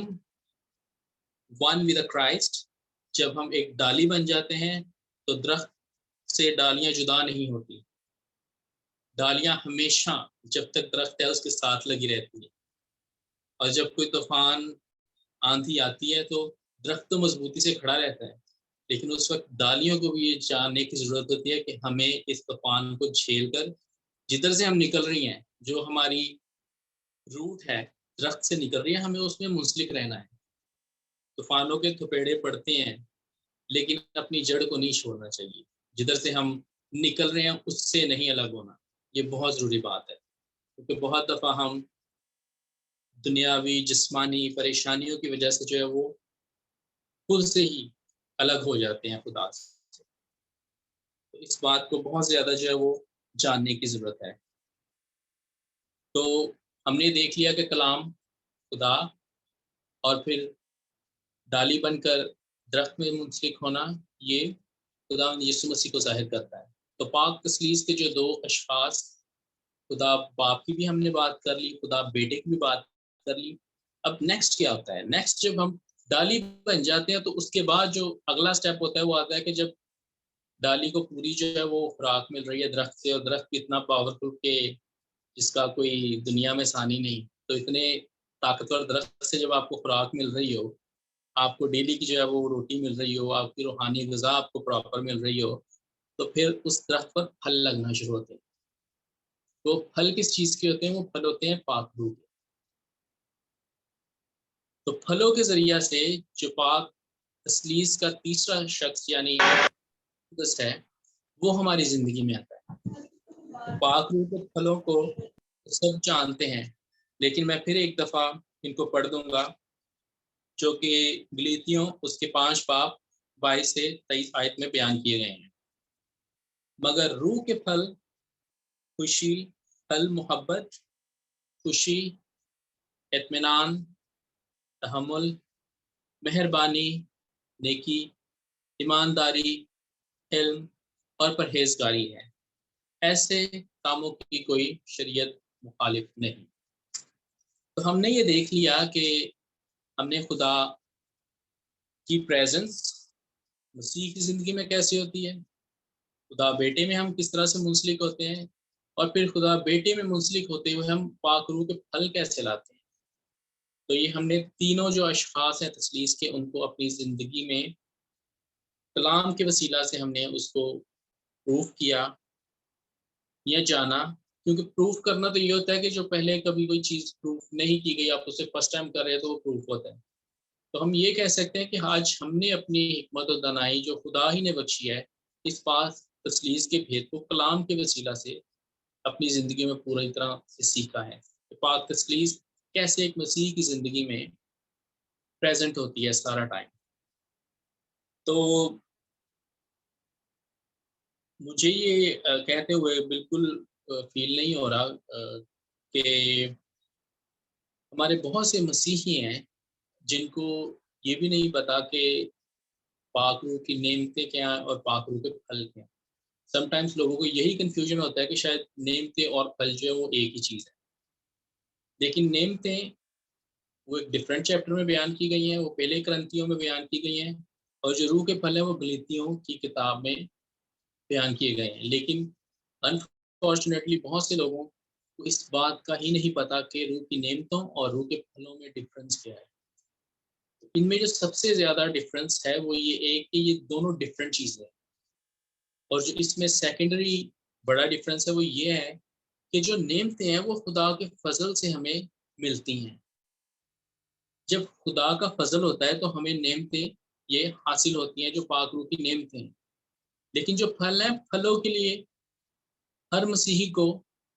one with Christ. जब हम एक डाली बन जाते हैं तो दरख्त से डालियां जुदा नहीं होती। डालियां हमेशा जब तक दरख्त है उसके साथ लगी रहती है। और जब कोई तूफान आंधी आती है तो दरख्त तो मजबूती से खड़ा रहता है, लेकिन उस वक्त डालियों को भी ये जानने की जरूरत होती है कि हमें इस तूफान को झेल कर जिधर से हम निकल रही हैं, जो हमारी रूट है दरख्त से निकल रही है, हमें उसमें मुंसलिक रहना है। तूफानों के थपेड़े पड़ते हैं लेकिन अपनी जड़ को नहीं छोड़ना चाहिए। जिधर से हम निकल रहे हैं उससे नहीं अलग होना, ये बहुत ज़रूरी बात है। क्योंकि बहुत दफ़ा हम दुनियावी जिस्मानी परेशानियों की वजह से जो है वो खुद से ही अलग हो जाते हैं खुदा से। तो इस बात को बहुत ज़्यादा जो है वो जानने की ज़रूरत है। तो हमने देख लिया कि कलाम खुदा और फिर डाली बनकर दरख्त में मुंसलिक होना, ये खुदा यीशु मसीह को ज़ाहिर करता है। तो पाक तस्लीस के जो 2 अशख़ास, खुदा बाप की भी हमने बात कर ली, खुदा बेटे की भी बात कर ली। अब नेक्स्ट क्या होता है? नेक्स्ट जब हम डाली बन जाते हैं तो उसके बाद जो अगला स्टेप होता है वो आता है कि जब डाली को पूरी जो है वो खुराक मिल रही है दरख्त से, और दरख्त भी इतना पावरफुल के जिसका कोई दुनिया में सानी नहीं। तो इतने ताकतवर दरख्त से जब आपको खुराक मिल रही हो, आपको डेली की जो है वो रोटी मिल रही हो, आपकी रूहानी ग़िज़ा आपको प्रॉपर मिल रही हो, तो फिर उस दरख्त पर फल लगना शुरू होते हैं। तो फल किस चीज़ के होते हैं? वो फल होते हैं पाक रूह के। तो फलों के ज़रिया से जो पाक तस्लीस का तीसरा शख्स यानी है, वो हमारी ज़िंदगी में आता है। पाक रूह के फलों को सब जानते हैं, लेकिन मैं फिर एक दफ़ा इनको पढ़ दूँगा, जो कि गलीतियों उसके 5 बाब 22 से 23 आयत में बयान किए गए हैं। मगर रूह के फल खुशी, फल मोहब्बत, खुशी, इत्मीनान, तहम्मुल, मेहरबानी, नेकी, ईमानदारी, इल्म और परहेजगारी है। ऐसे कामों की कोई शरीयत मुखालिफ नहीं। तो हमने ये देख लिया कि हमने खुदा की प्रेजेंस मसीह की ज़िंदगी में कैसे होती है, खुदा बेटे में हम किस तरह से मुंसलिक होते हैं, और फिर खुदा बेटे में मुंसलिक होते हुए हम पाक रूह के फल कैसे लाते हैं। तो ये हमने तीनों जो अशख़ास हैं तस्लीस के, उनको अपनी ज़िंदगी में कलाम के वसीला से हमने उसको प्रूफ किया या जाना। क्योंकि प्रूफ करना तो ये होता है कि जो पहले कभी कोई चीज़ प्रूफ नहीं की गई, आप उसे फर्स्ट टाइम कर रहे हैं तो वो प्रूफ होता है। तो हम ये कह सकते हैं कि आज हमने अपनी हिकमत और दानाई जो खुदा ही ने बख्शी है, इस पाक तस्लीस के भेद को कलाम के वसीला से अपनी ज़िंदगी में पूरी तरह से सीखा है। कि पाक तस्लीस कैसे एक मसीह की ज़िंदगी में प्रेजेंट होती है सारा टाइम। तो मुझे ये कहते हुए बिल्कुल फील नहीं हो रहा कि हमारे बहुत से मसीही हैं जिनको ये भी नहीं पता कि पाक रूह की नेमतें क्या हैं और पाक रूह के फल क्या हैं। समटाइम्स लोगों को यही कन्फ्यूजन होता है कि शायद नेमतें और फल जो है वो एक ही चीज़ है। लेकिन नेमतें वो एक डिफरेंट चैप्टर में बयान की गई हैं, वो पहले करंथियों में बयान की गई हैं, और जो रूह के फल हैं वो गलीतियों की किताब में बयान किए गए हैं। लेकिन अनफॉर्चुनेटली बहुत से लोगों को इस बात का ही नहीं पता कि रूह की नेमतों और रूह के फलों में डिफरेंस क्या है। इनमें जो सबसे ज़्यादा डिफरेंस है वो ये एक कि ये दोनों डिफरेंट चीज़ें हैं। और जो इसमें सेकेंडरी बड़ा डिफरेंस है वो ये है कि जो नेमतें हैं वो खुदा के फजल से हमें मिलती हैं। जब खुदा का फजल होता है तो हमें नेमतें ये हासिल होती हैं जो पाक रूह की नेमतें हैं। लेकिन जो फल है, फलों के लिए हर मसीही को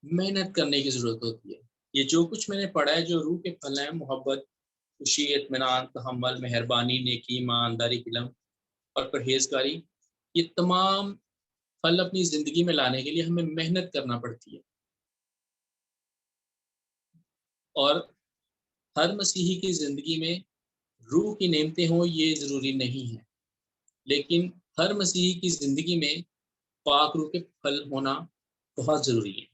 मेहनत करने की ज़रूरत होती है। ये जो कुछ मैंने पढ़ा है, जो रूह के फल हैं, मोहब्बत, खुशी, इत्मीनान, तहम्मुल, मेहरबानी, नेकी, ईमानदारी, इल्म और परहेज़गारी, ये तमाम फल अपनी ज़िंदगी में लाने के लिए हमें मेहनत करना पड़ती है। और हर मसीही की ज़िंदगी में रूह की नेमतें हों ये ज़रूरी नहीं है, लेकिन हर मसीही की ज़िंदगी में पाक रूह के फल होना बहुत ज़रूरी है।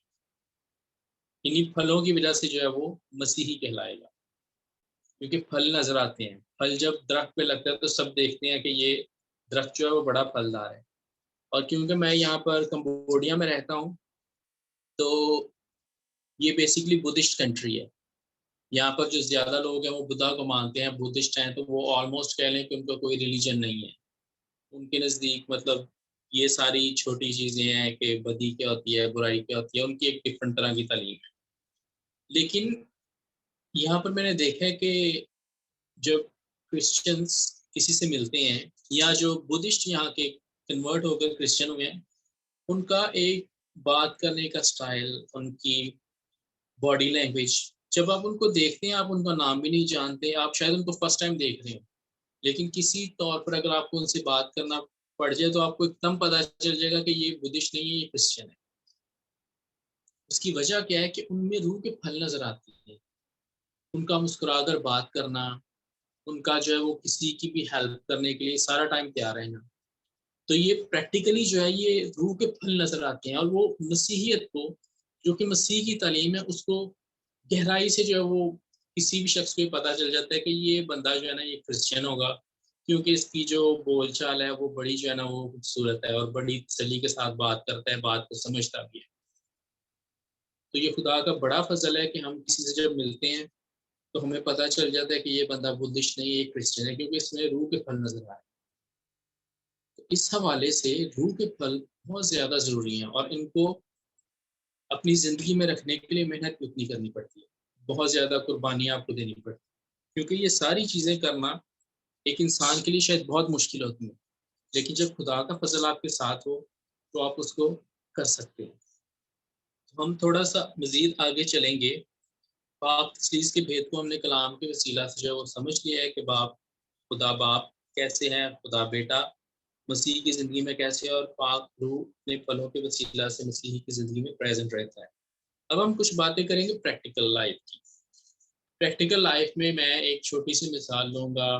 इन्हीं फलों की वजह से जो है वो मसीही कहलाएगा, क्योंकि फल नज़र आते हैं। फल जब दरख्त पे लगता है तो सब देखते हैं कि ये दरख्त जो है वो बड़ा फलदार है। और क्योंकि मैं यहाँ पर कंबोडिया में रहता हूँ, तो ये बेसिकली बुद्धिस्ट कंट्री है। यहाँ पर जो ज़्यादा लोग हैं वो बुद्धा को मानते हैं, बुद्धिस्ट हैं, तो वो ऑलमोस्ट कह लें कि उनका कोई रिलीजन नहीं है। उनके नज़दीक मतलब ये सारी छोटी चीज़ें हैं कि बदी क्या होती है, बुराई क्या होती है, उनकी एक डिफरेंट तरह की तालीम है। लेकिन यहाँ पर मैंने देखा है कि जब क्रिश्चियंस किसी से मिलते हैं या जो बुद्धिस्ट यहाँ के कन्वर्ट होकर क्रिश्चियन हुए हैं, उनका एक बात करने का स्टाइल, उनकी बॉडी लैंग्वेज, जब आप उनको देखते हैं, आप उनका नाम भी नहीं जानते, आप शायद उनको फर्स्ट टाइम देख रहे हो, लेकिन किसी तौर पर अगर आपको उनसे बात करना पड़ जाए तो आपको एकदम पता चल जाएगा कि ये बुद्धिस्ट नहीं है, ये क्रिश्चियन है। उसकी वजह क्या है कि उनमें रूह के फल नजर आते हैं। उनका मुस्कुराकर बात करना, उनका जो है वो किसी की भी हेल्प करने के लिए सारा टाइम तैयार रहना, तो ये प्रैक्टिकली जो है ये रूह के फल नजर आते हैं। और वो मसीहियत को, जो कि मसीह की तालीम है, उसको गहराई से जो है वो किसी भी शख्स को ये पता चल जाता है कि ये बंदा जो है ना ये क्रिश्चियन होगा, क्योंकि इसकी जो बोलचाल है वो बड़ी जो है ना वो खूबसूरत है और बड़ी तसल्ली के साथ बात करता है, बात को समझता भी है। तो ये खुदा का बड़ा फजल है कि हम किसी से जब मिलते हैं तो हमें पता चल जाता है कि ये बंदा बुद्धिस्ट नहीं है, ये क्रिश्चियन है, क्योंकि इसमें रूह के फल नजर आए। तो इस हवाले से रूह के फल बहुत ज़्यादा ज़रूरी हैं और इनको अपनी ज़िंदगी में रखने के लिए मेहनत भी उतनी करनी पड़ती है। बहुत ज़्यादा कुर्बानियाँ आपको देनी पड़ती है, क्योंकि ये सारी चीज़ें करना एक इंसान के लिए शायद बहुत मुश्किल होती है, लेकिन जब खुदा का फजल आपके साथ हो तो आप उसको कर सकते हैं। तो हम थोड़ा-सा मज़ीद आगे चलेंगे। पाक तस्लीस के भेद को हमने कलाम के वसीला से जो है वो समझ लिया है कि खुदा बाप कैसे हैं, खुदा बेटा मसीह की ज़िंदगी में कैसे है और पाक रूह अपने फलों के वसीला से मसीह की ज़िंदगी में प्रेज़ेंट रहता है। अब हम कुछ बातें करेंगे प्रैक्टिकल लाइफ़ की। प्रैक्टिकल लाइफ़ में मैं एक छोटी-सी मिसाल लूँगा।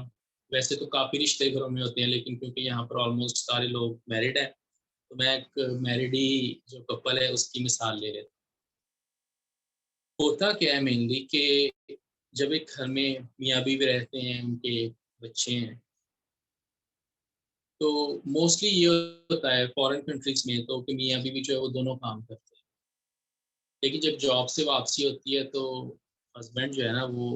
वैसे तो काफ़ी रिश्ते घरों में होते हैं, लेकिन क्योंकि यहाँ पर ऑलमोस्ट सारे लोग मैरिड हैं, तो मैं एक मैरिड ही जो कपल है उसकी मिसाल ले लेता हूँ। होता क्या है मेनली कि जब एक घर में मियाँ-बीवी रहते हैं, उनके बच्चे हैं, तो मोस्टली ये होता है फॉरेन कंट्रीज़ में तो कि मियाँ-बीवी जो है वो दोनों काम करते हैं। लेकिन जब जॉब से वापसी होती है तो हस्बैंड जो है ना वो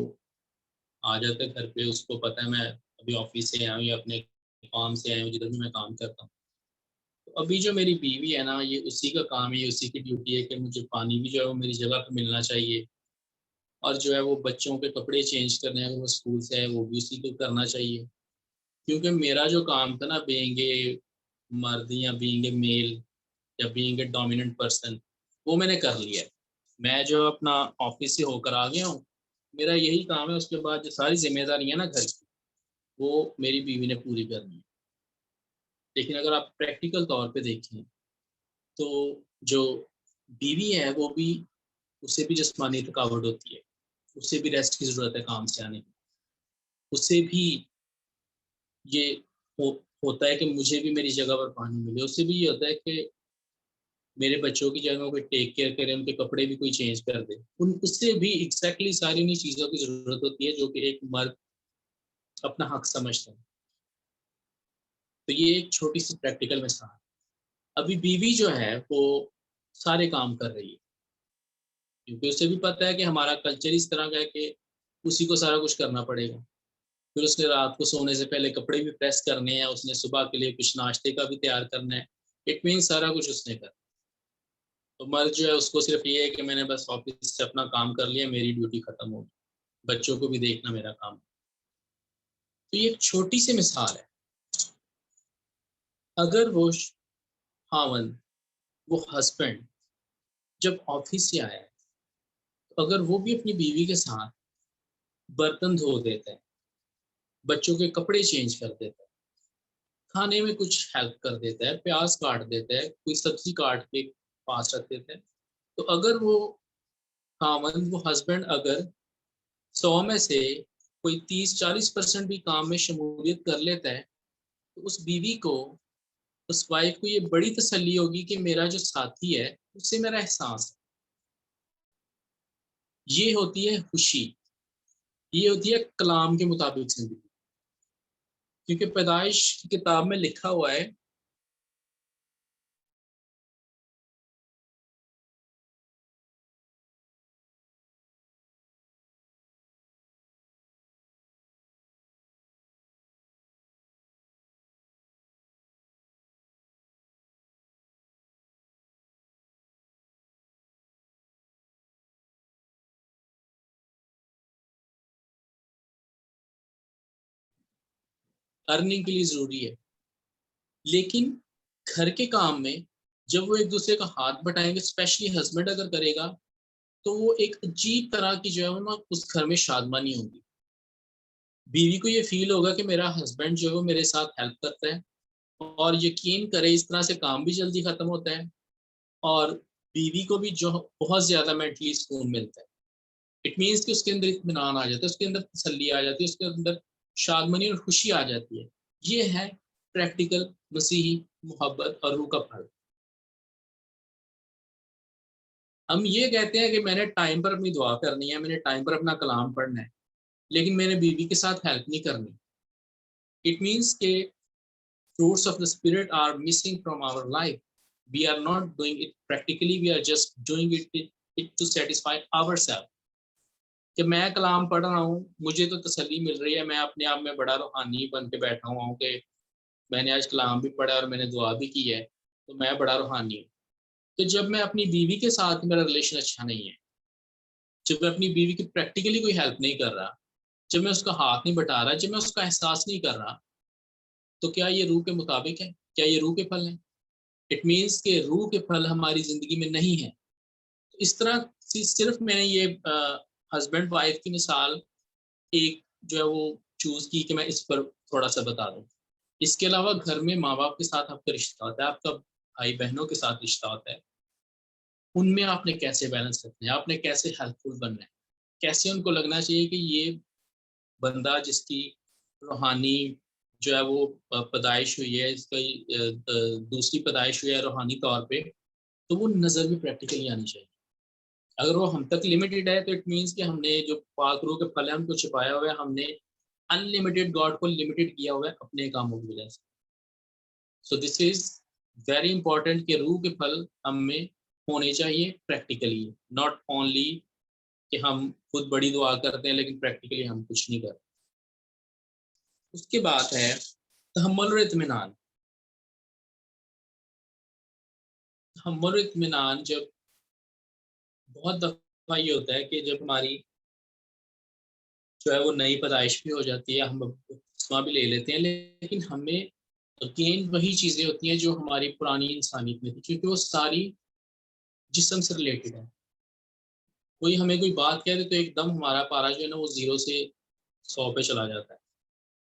आ जाता है घर पे, उसको पता है मैं अभी ऑफिस से आया हूँ या अपने काम से आया हूँ जिधर भी मैं काम करता हूँ। तो अभी जो मेरी बीवी है ना, ये उसी का काम है, ये उसी की ड्यूटी है कि मुझे पानी भी जो है वो मेरी जगह पे मिलना चाहिए और जो है वो बच्चों के कपड़े चेंज करने हैं, अगर वो स्कूल से आए वो भी उसी को करना चाहिए। क्योंकि मेरा जो काम था ना, बीइंग ए मर्द या बीइंग ए मेल या बीइंग ए डोमिनेंट पर्सन, वो मैंने कर लिया है। मैं जो अपना ऑफिस से होकर आ गया हूँ, मेरा यही काम है। उसके बाद जो सारी ज़िम्मेदारी है ना घर की, वो मेरी बीवी ने पूरी करनी है। लेकिन अगर आप प्रैक्टिकल तौर पे देखें, तो जो बीवी है वो भी, उसे भी जिस्मानी थकावट होती है, उसे भी रेस्ट की ज़रूरत है काम से आने की। उसे भी ये हो होता है कि मुझे भी मेरी जगह पर पानी मिले, उसे भी ये होता है कि मेरे बच्चों की जगह कोई टेक केयर करे, उनके कपड़े भी कोई चेंज कर दे। उन उससे भी एग्ज़ैक्टली सारी उन्हीं चीज़ों की ज़रूरत होती है जो कि एक मर्द अपना हक समझता है। तो ये एक छोटी-सी प्रैक्टिकल मिसाल। अभी बीवी जो है वो सारे काम कर रही है, क्योंकि उसे भी पता है कि हमारा कल्चर इस तरह का है कि उसी को सारा कुछ करना पड़ेगा। फिर उसने रात को सोने से पहले कपड़े भी प्रेस करने हैं, उसने सुबह के लिए कुछ नाश्ते का भी तैयार करना है। इट मीन्स सारा कुछ उसने करना। तो मर्द जो है उसको सिर्फ ये है कि मैंने बस ऑफिस से अपना काम कर लिया, मेरी ड्यूटी खत्म हो गई। बच्चों को भी देखना मेरा काम। तो ये एक छोटी सी मिसाल है। अगर वो खावंद, वो हस्बैंड जब ऑफिस से आया है, तो अगर वो भी अपनी बीवी के साथ बर्तन धो देता है, बच्चों के कपड़े चेंज कर देता है, खाने में कुछ हेल्प कर देता है, प्याज काट देता है, कोई सब्जी काट के पास रख देता है, तो अगर वो खावंद, वो हस्बैंड अगर 100 में से कोई 30-40% भी काम में शमूलियत कर लेता है, तो उस बीवी को, उस वाइफ को ये बड़ी तसल्ली होगी कि मेरा जो साथी है उससे मेरा एहसास है। ये होती है खुशी, ये होती है कलाम के मुताबिक जिंदगी। क्योंकि पैदाइश की किताब में लिखा हुआ है, अर्निंग के लिए जरूरी है, लेकिन घर के काम में जब वो एक दूसरे का हाथ बटाएंगे, स्पेशली हस्बैंड अगर करेगा, तो वो एक अजीब तरह की जो है ना उस घर में शादमानी होगी। बीवी को ये फील होगा कि मेरा हस्बैंड जो है वो मेरे साथ हेल्प करता है, और यकीन करे इस तरह से काम भी जल्दी खत्म होता है और बीवी को भी जो बहुत ज्यादा मेंटली सुकून मिलता है। इट मीन्स कि उसके अंदर इत्मीनान आ जाता है, उसके अंदर तसल्ली आ जाती है, उसके अंदर शादमनी और खुशी आ जाती है। ये है प्रैक्टिकल मसीही मोहब्बत और रूह का फल। हम ये कहते हैं कि मैंने टाइम पर अपनी दुआ करनी है, मैंने टाइम पर अपना कलाम पढ़ना है, लेकिन मैंने बीवी के साथ हेल्प नहीं करनी। इट मीन्स के fruits of the spirit are missing from our life. We are not doing it practically, we are just doing it to satisfy ourselves. कि मैं कलाम पढ़ रहा हूँ, मुझे तो तसल्ली मिल रही है, मैं अपने आप में बड़ा रूहानी बन के बैठा हुआ हूँ कि मैंने आज कलाम भी पढ़ा और मैंने दुआ भी की है, तो मैं बड़ा रूहानी हूँ। तो जब मैं अपनी बीवी के साथ मेरा रिलेशन अच्छा नहीं है, जब मैं अपनी बीवी की प्रैक्टिकली कोई हेल्प नहीं कर रहा, जब मैं उसका हाथ नहीं बटा रहा, जब मैं उसका एहसास नहीं कर रहा, तो क्या ये रूह के मुताबिक है? क्या ये रूह के फल हैं? इट मीन्स के रूह के फल हमारी जिंदगी में नहीं है। तो इस तरह सिर्फ मैंने ये हस्बैंड वाइफ की मिसाल एक जो है वो चूज की कि मैं इस पर थोड़ा सा बता दूं। इसके अलावा घर में माँ बाप के साथ आपका रिश्ता होता है, आपका भाई बहनों के साथ रिश्ता होता है, उनमें आपने कैसे बैलेंस रखना है, आपने कैसे हेल्पफुल बनना है, कैसे उनको लगना चाहिए कि ये बंदा जिसकी रूहानी जो है वो पैदाइश हुई है, इसका दूसरी पैदाइश हुई है रूहानी तौर पे, तो वो नज़र भी प्रैक्टिकली आनी चाहिए। अगर वो हम तक लिमिटेड है तो इट मीन्स कि हमने जो पाक रूह के फल है उनको छिपाया हुआ है, हमने अनलिमिटेड गॉड को लिमिटेड किया हुआ है अपने कामों की वजह से। So this is very important कि रूह के फल हम में होने चाहिए प्रैक्टिकली, नॉट ओनली कि हम खुद बड़ी दुआ करते हैं लेकिन प्रैक्टिकली हम कुछ नहीं करते। उसके बाद है तहम्मुल और इत्मीनान। तहम्मुल और इत्मीनान जब बहुत दफा ये होता है कि जब हमारी जो है वो नई पैदाइश भी हो जाती है, हम बपतिस्मा भी ले लेते हैं, लेकिन हमें अगेन वही चीज़ें होती हैं जो हमारी पुरानी इंसानियत में थी, क्योंकि वो सारी जिस्म से रिलेटेड है। कोई हमें कोई बात कह दे तो एकदम हमारा पारा जो है ना वो 0 से 100 पे चला जाता है।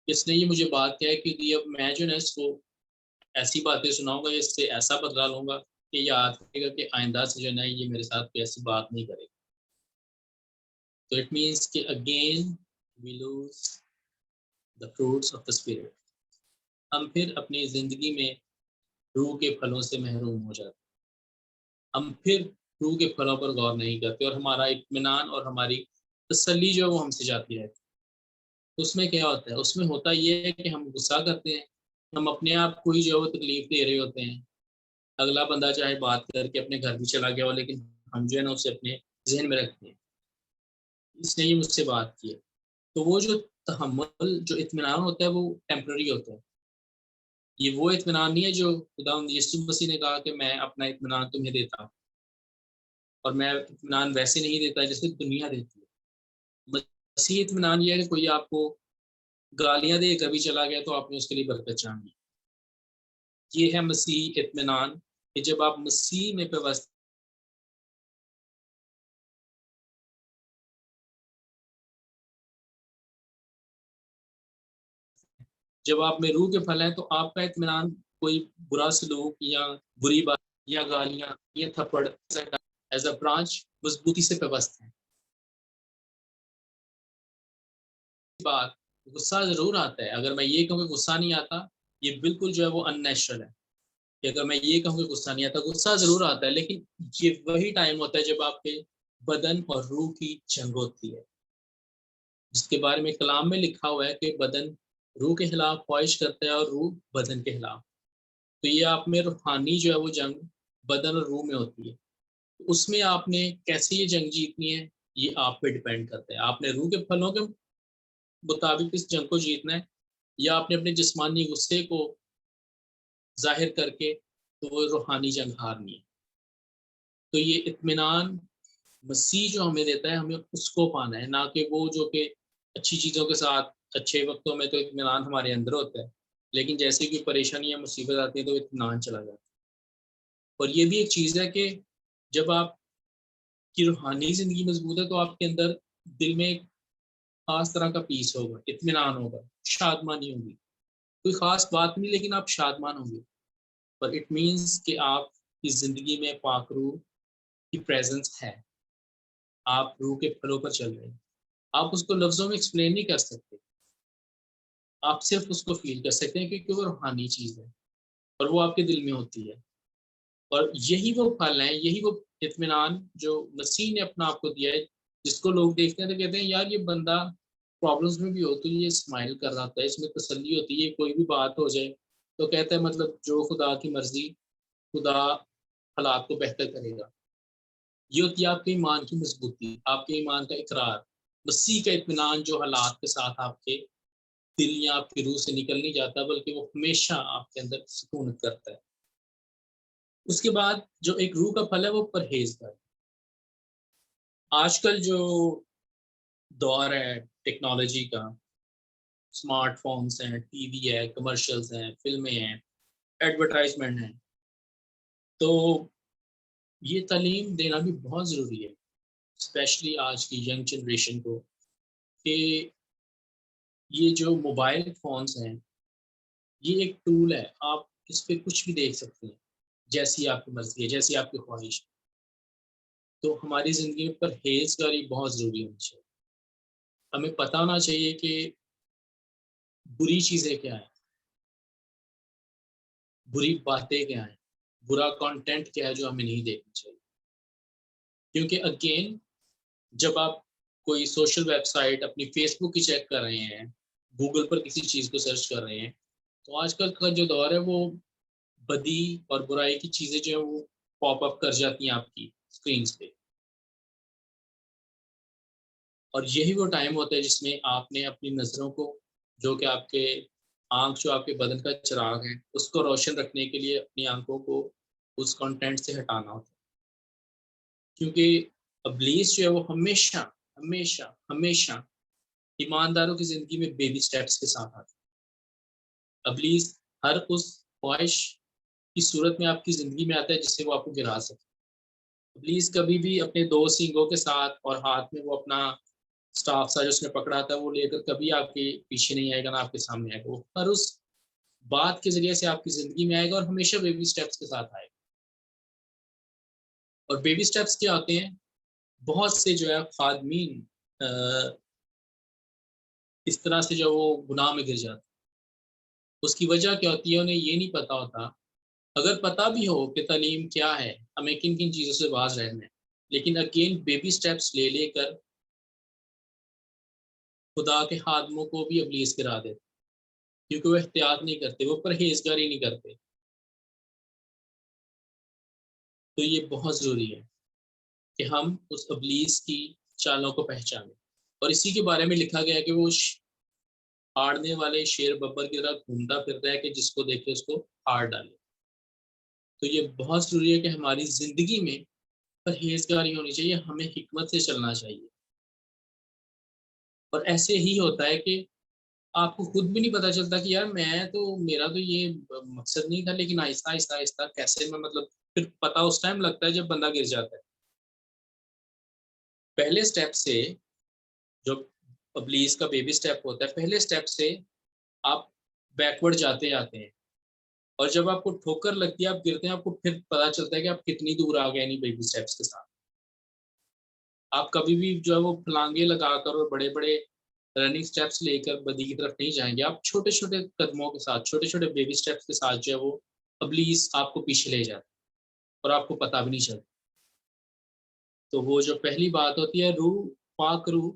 इसने ये मुझे बात कहा है कि अब मैं जो है ना इसको ऐसी बातें सुनाऊंगा, इससे ऐसा बदला लूंगा कि याद रखेगा कि आइंदा से जो है ना ये मेरे साथ कोई ऐसी बात नहीं करेगा। तो इट मीन्स कि again we lose the fruits of the spirit. हम फिर अपनी जिंदगी में रूह के फलों से महरूम हो जाते, हम फिर रूह के फलों पर गौर नहीं करते और हमारा इत्मीनान और हमारी तसल्ली जो है वो हमसे जाती रहती है। उसमें क्या होता है? उसमें होता ये है कि हम गुस्सा करते हैं, हम अपने आप को ही जो है वो तकलीफ दे रहे होते हैं। अगला बंदा चाहे बात करके अपने घर भी चला गया हो, लेकिन हम जो है ना उसे अपने जहन में रखते हैं, इसने ये मुझसे बात की है। तो वो जो तहम्मुल, जो इत्मीनान होता है वो टेम्पररी होता है। ये वो इत्मीनान नहीं है जो खुदावंद यीशु मसीह ने कहा कि मैं अपना इत्मीनान तुम्हें देता हूँ, और मैं इत्मीनान वैसे नहीं देता जैसे दुनिया देती है। मसीह इत्मीनान ये है कि कोई आपको गालियां दे कभी चला गया तो आपने उसके लिए बरकत चाहनी। ये है मसीह इत्मीनान कि जब आप मसीह में व्यवस्था, जब आप में रूह के फल हैं तो आपका इत्मीनान कोई बुरा सलूक या बुरी बात या गालियां या थप्पड़ एज अ ब्रांच मजबूती से व्यवस्था है। बात गुस्सा जरूर आता है, अगर मैं ये कहूँ कि गुस्सा नहीं आता, ये बिल्कुल जो है वो अननेचुरल है। कि अगर मैं ये कहूँ कि गुस्सा नहीं आता, गुस्सा जरूर आता है, लेकिन ये वही टाइम होता है जब आपके बदन और रूह की जंग होती है, जिसके बारे में कलाम में लिखा हुआ है कि बदन रूह के खिलाफ ख्वाहिश करता है और रूह बदन के खिलाफ। तो ये आप में रूहानी जो है वो जंग बदन और रूह में होती है। तो उसमें आपने कैसे ये जंग जीतनी है, ये आप पे डिपेंड करता है। आपने रूह के फलों के मुताबिक इस जंग को जीतना है, या आपने अपने जिस्मानी गुस्से को जाहिर करके तो वो रूहानी जंग हारनी है। तो ये इत्मीनान मसीह जो हमें देता है, हमें उसको पाना है, ना कि वो जो कि अच्छी चीज़ों के साथ अच्छे वक्तों में तो इत्मीनान हमारे अंदर होता है, लेकिन जैसे कि परेशानी या मुसीबत आती है तो इत्मीनान चला जाता है। और ये भी एक चीज़ है कि जब आपकी रूहानी ज़िंदगी मजबूत है तो आपके अंदर दिल में एक खास तरह का पीस होगा, इत्मीनान होगा, शादमानी होगी। कोई खास बात नहीं, लेकिन आप शादमान होंगे। पर इट मीन्स कि आपकी ज़िंदगी में पाक रूह की प्रेजेंस है, आप रूह के फलों पर चल रहे हैं। आप उसको लफ्ज़ों में एक्सप्लेन नहीं कर सकते, आप सिर्फ उसको फील कर सकते हैं क्योंकि वो रूहानी चीज़ है और वो आपके दिल में होती है। और यही वो फल है, यही वो इत्मीनान जो मसीह ने अपना आपको दिया है, जिसको लोग देखते हैं तो कहते हैं यार ये बंदा प्रॉब्लम्स में भी हो तो ये स्माइल कर रहा था, इसमें तसल्ली होती है, कोई भी बात हो जाए तो कहता है मतलब जो खुदा की मर्जी, खुदा हालात को बेहतर करेगा। ये होती है आपके ईमान की मजबूती, आपके ईमान का इकरार, मसीह का इत्मीनान जो हालात के साथ आपके दिल या आपकी रूह से निकल नहीं जाता, बल्कि वो हमेशा आपके अंदर सुकून करता है। उसके बाद जो एक रूह का फल है वो परहेजगारी। आजकल जो दौर है टेक्नोलॉजी का, स्मार्टफोन्स हैं, टीवी है, कमर्शियल्स हैं, फिल्में हैं, एडवर्टाइजमेंट हैं, तो ये तालीम देना भी बहुत ज़रूरी है, स्पेशली आज की यंग जनरेशन को, कि ये जो मोबाइल फ़ोन्स हैं, ये एक टूल है, आप इस पे कुछ भी देख सकते हैं, जैसी आपकी मर्ज़ी है, जैसी आपकी ख्वाहिश है। तो हमारी ज़िंदगी में परहेज़गारी बहुत ज़रूरी होनी चाहिए। हमें पता होना चाहिए कि बुरी चीज़ें क्या हैं, बुरी बातें क्या हैं, बुरा कंटेंट क्या है जो हमें नहीं देखना चाहिए। क्योंकि अगेन जब आप कोई सोशल वेबसाइट अपनी फेसबुक की चेक कर रहे हैं, गूगल पर किसी चीज़ को सर्च कर रहे हैं, तो आजकल का जो दौर है वो बदी और बुराई की चीज़ें जो है वो पॉप अप कर जाती हैं आपकी स्क्रीन्स पे। और यही वो टाइम होता है जिसमें आपने अपनी नज़रों को, जो कि आपके आँख जो आपके बदन का चिराग है, उसको रोशन रखने के लिए अपनी आँखों को उस कंटेंट से हटाना होता है। क्योंकि इब्लीस जो है वो हमेशा, हमेशा, हमेशा ईमानदारों की ज़िंदगी में बेबी स्टेप्स के साथ आता है। इब्लीस हर उस ख्वाहिश की सूरत में आपकी ज़िंदगी में आता है जिससे वो आपको गिरा सके। इब्लीस कभी भी अपने 2 सींगों के साथ और हाथ में वो अपना स्टाफ सा जो उसने पकड़ा था वो लेकर कभी आपके पीछे नहीं आएगा, ना आपके सामने आएगा। वो हर उस बात के ज़रिए से आपकी ज़िंदगी में आएगा और हमेशा बेबी स्टेप्स के साथ आएगा। और बेबी स्टेप्स क्या होते हैं? बहुत से जो है ख़ादमीन इस तरह से जो वो गुनाह में गिर जाते हैं। उसकी वजह क्या होती है? उन्हें ये नहीं पता होता। अगर पता भी हो कि तालीम क्या है, हमें किन-किन चीज़ों से बाज़ रहना है, लेकिन अगेन बेबी स्टेप्स ले लेकर खुदा के खादमों को भी इब्लीस गिरा देता है, क्योंकि वो एहतियात नहीं करते, वो परहेज़गारी नहीं करते। तो ये बहुत ज़रूरी है कि हम उस इब्लीस की चालों को पहचानें। और इसी के बारे में लिखा गया है कि वो फाड़ने वाले शेर बब्बर की तरह घूमता फिरता है कि जिसको देखे उसको फाड़ डाले। तो ये बहुत ज़रूरी है कि हमारी ज़िंदगी में परहेज़गारी होनी चाहिए, हमें हिकमत से चलना चाहिए। और ऐसे ही होता है कि आपको खुद भी नहीं पता चलता कि यार मेरा तो ये मकसद नहीं था, लेकिन आहिस्ता आहिस्ता आहिस्ता कैसे मैं मतलब फिर पता उस टाइम लगता है जब बंदा गिर जाता है। पहले स्टेप से जो इब्लीस का बेबी स्टेप होता है, पहले स्टेप से आप बैकवर्ड जाते जाते हैं, और जब आपको ठोकर लगती है, आप गिरते हैं, आपको फिर पता चलता है कि आप कितनी दूर आ गए इन बेबी स्टेप्स के साथ। आप कभी भी जो है वो फलांगे लगाकर और बड़े बड़े रनिंग स्टेप्स लेकर बदी की तरफ नहीं जाएंगे। आप छोटे छोटे कदमों के साथ, छोटे छोटे बेबी स्टेप्स के साथ जो है वो इब्लीस आपको पीछे ले जाता है और आपको पता भी नहीं चलता। तो वो जो पहली बात होती है, रूह, पाक रूह,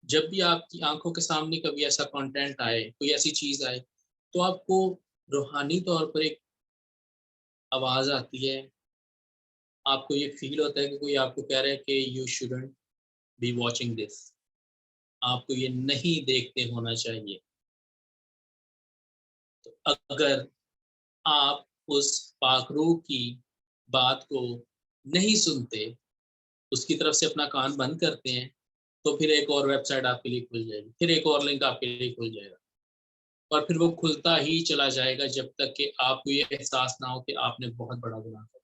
जब भी आपकी आंखों के सामने कभी ऐसा कंटेंट आए, कोई ऐसी चीज आए, तो आपको रूहानी तौर पर एक आवाज आती है, आपको ये फील होता है कि कोई आपको कह रहा है कि you shouldn't be watching this, आपको ये नहीं देखते होना चाहिए। तो अगर आप उस पाक रूह की बात को नहीं सुनते, उसकी तरफ से अपना कान बंद करते हैं, तो फिर एक और वेबसाइट आपके लिए खुल जाएगी, फिर एक और लिंक आपके लिए खुल जाएगा, और फिर वो खुलता ही चला जाएगा जब तक कि आपको ये एहसास ना हो कि आपने बहुत बड़ा गुनाह किया।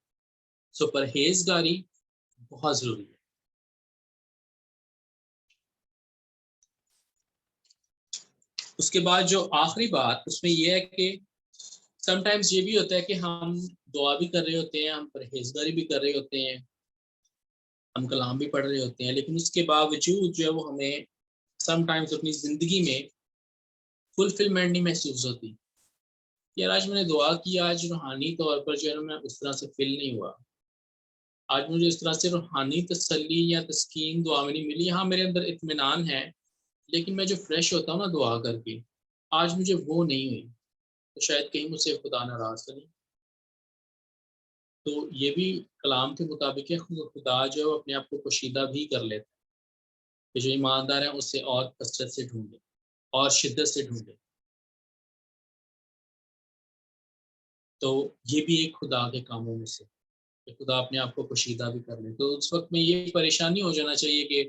सो परहेजगारी बहुत जरूरी है। उसके बाद जो आखिरी बात उसमें यह है कि समटाइम्स ये भी होता है कि हम दुआ भी कर रहे होते हैं, हम परहेजगारी भी कर रहे होते हैं, हम कलाम भी पढ़ रहे होते हैं, लेकिन उसके बावजूद जो है वो हमें समटाइम्स अपनी ज़िंदगी में फुलफिलमेंट नहीं महसूस होती। यार आज मैंने दुआ की, आज रूहानी तौर पर जो है ना मैं उस तरह से फील नहीं हुआ, आज मुझे इस तरह से रूहानी तसल्ली या तस्कीन दुआ में नहीं मिली। हाँ, मेरे अंदर इत्मीनान है, लेकिन मैं जो फ्रेश होता हूँ ना दुआ करके, आज मुझे वो नहीं हुई, तो शायद कहीं मुझसे खुदा नाराज़ करे। तो ये भी कलाम के मुताबिक है, खुदा जो है वो अपने आप को पोशीदा भी कर लेता है कि जो ईमानदार हैं उससे और कसरत से ढूंढे और शिद्दत से ढूंढे। तो ये भी एक खुदा के कामों में से कि खुदा अपने आप को पोशीदा भी कर ले। तो उस वक्त में ये परेशानी हो जाना चाहिए कि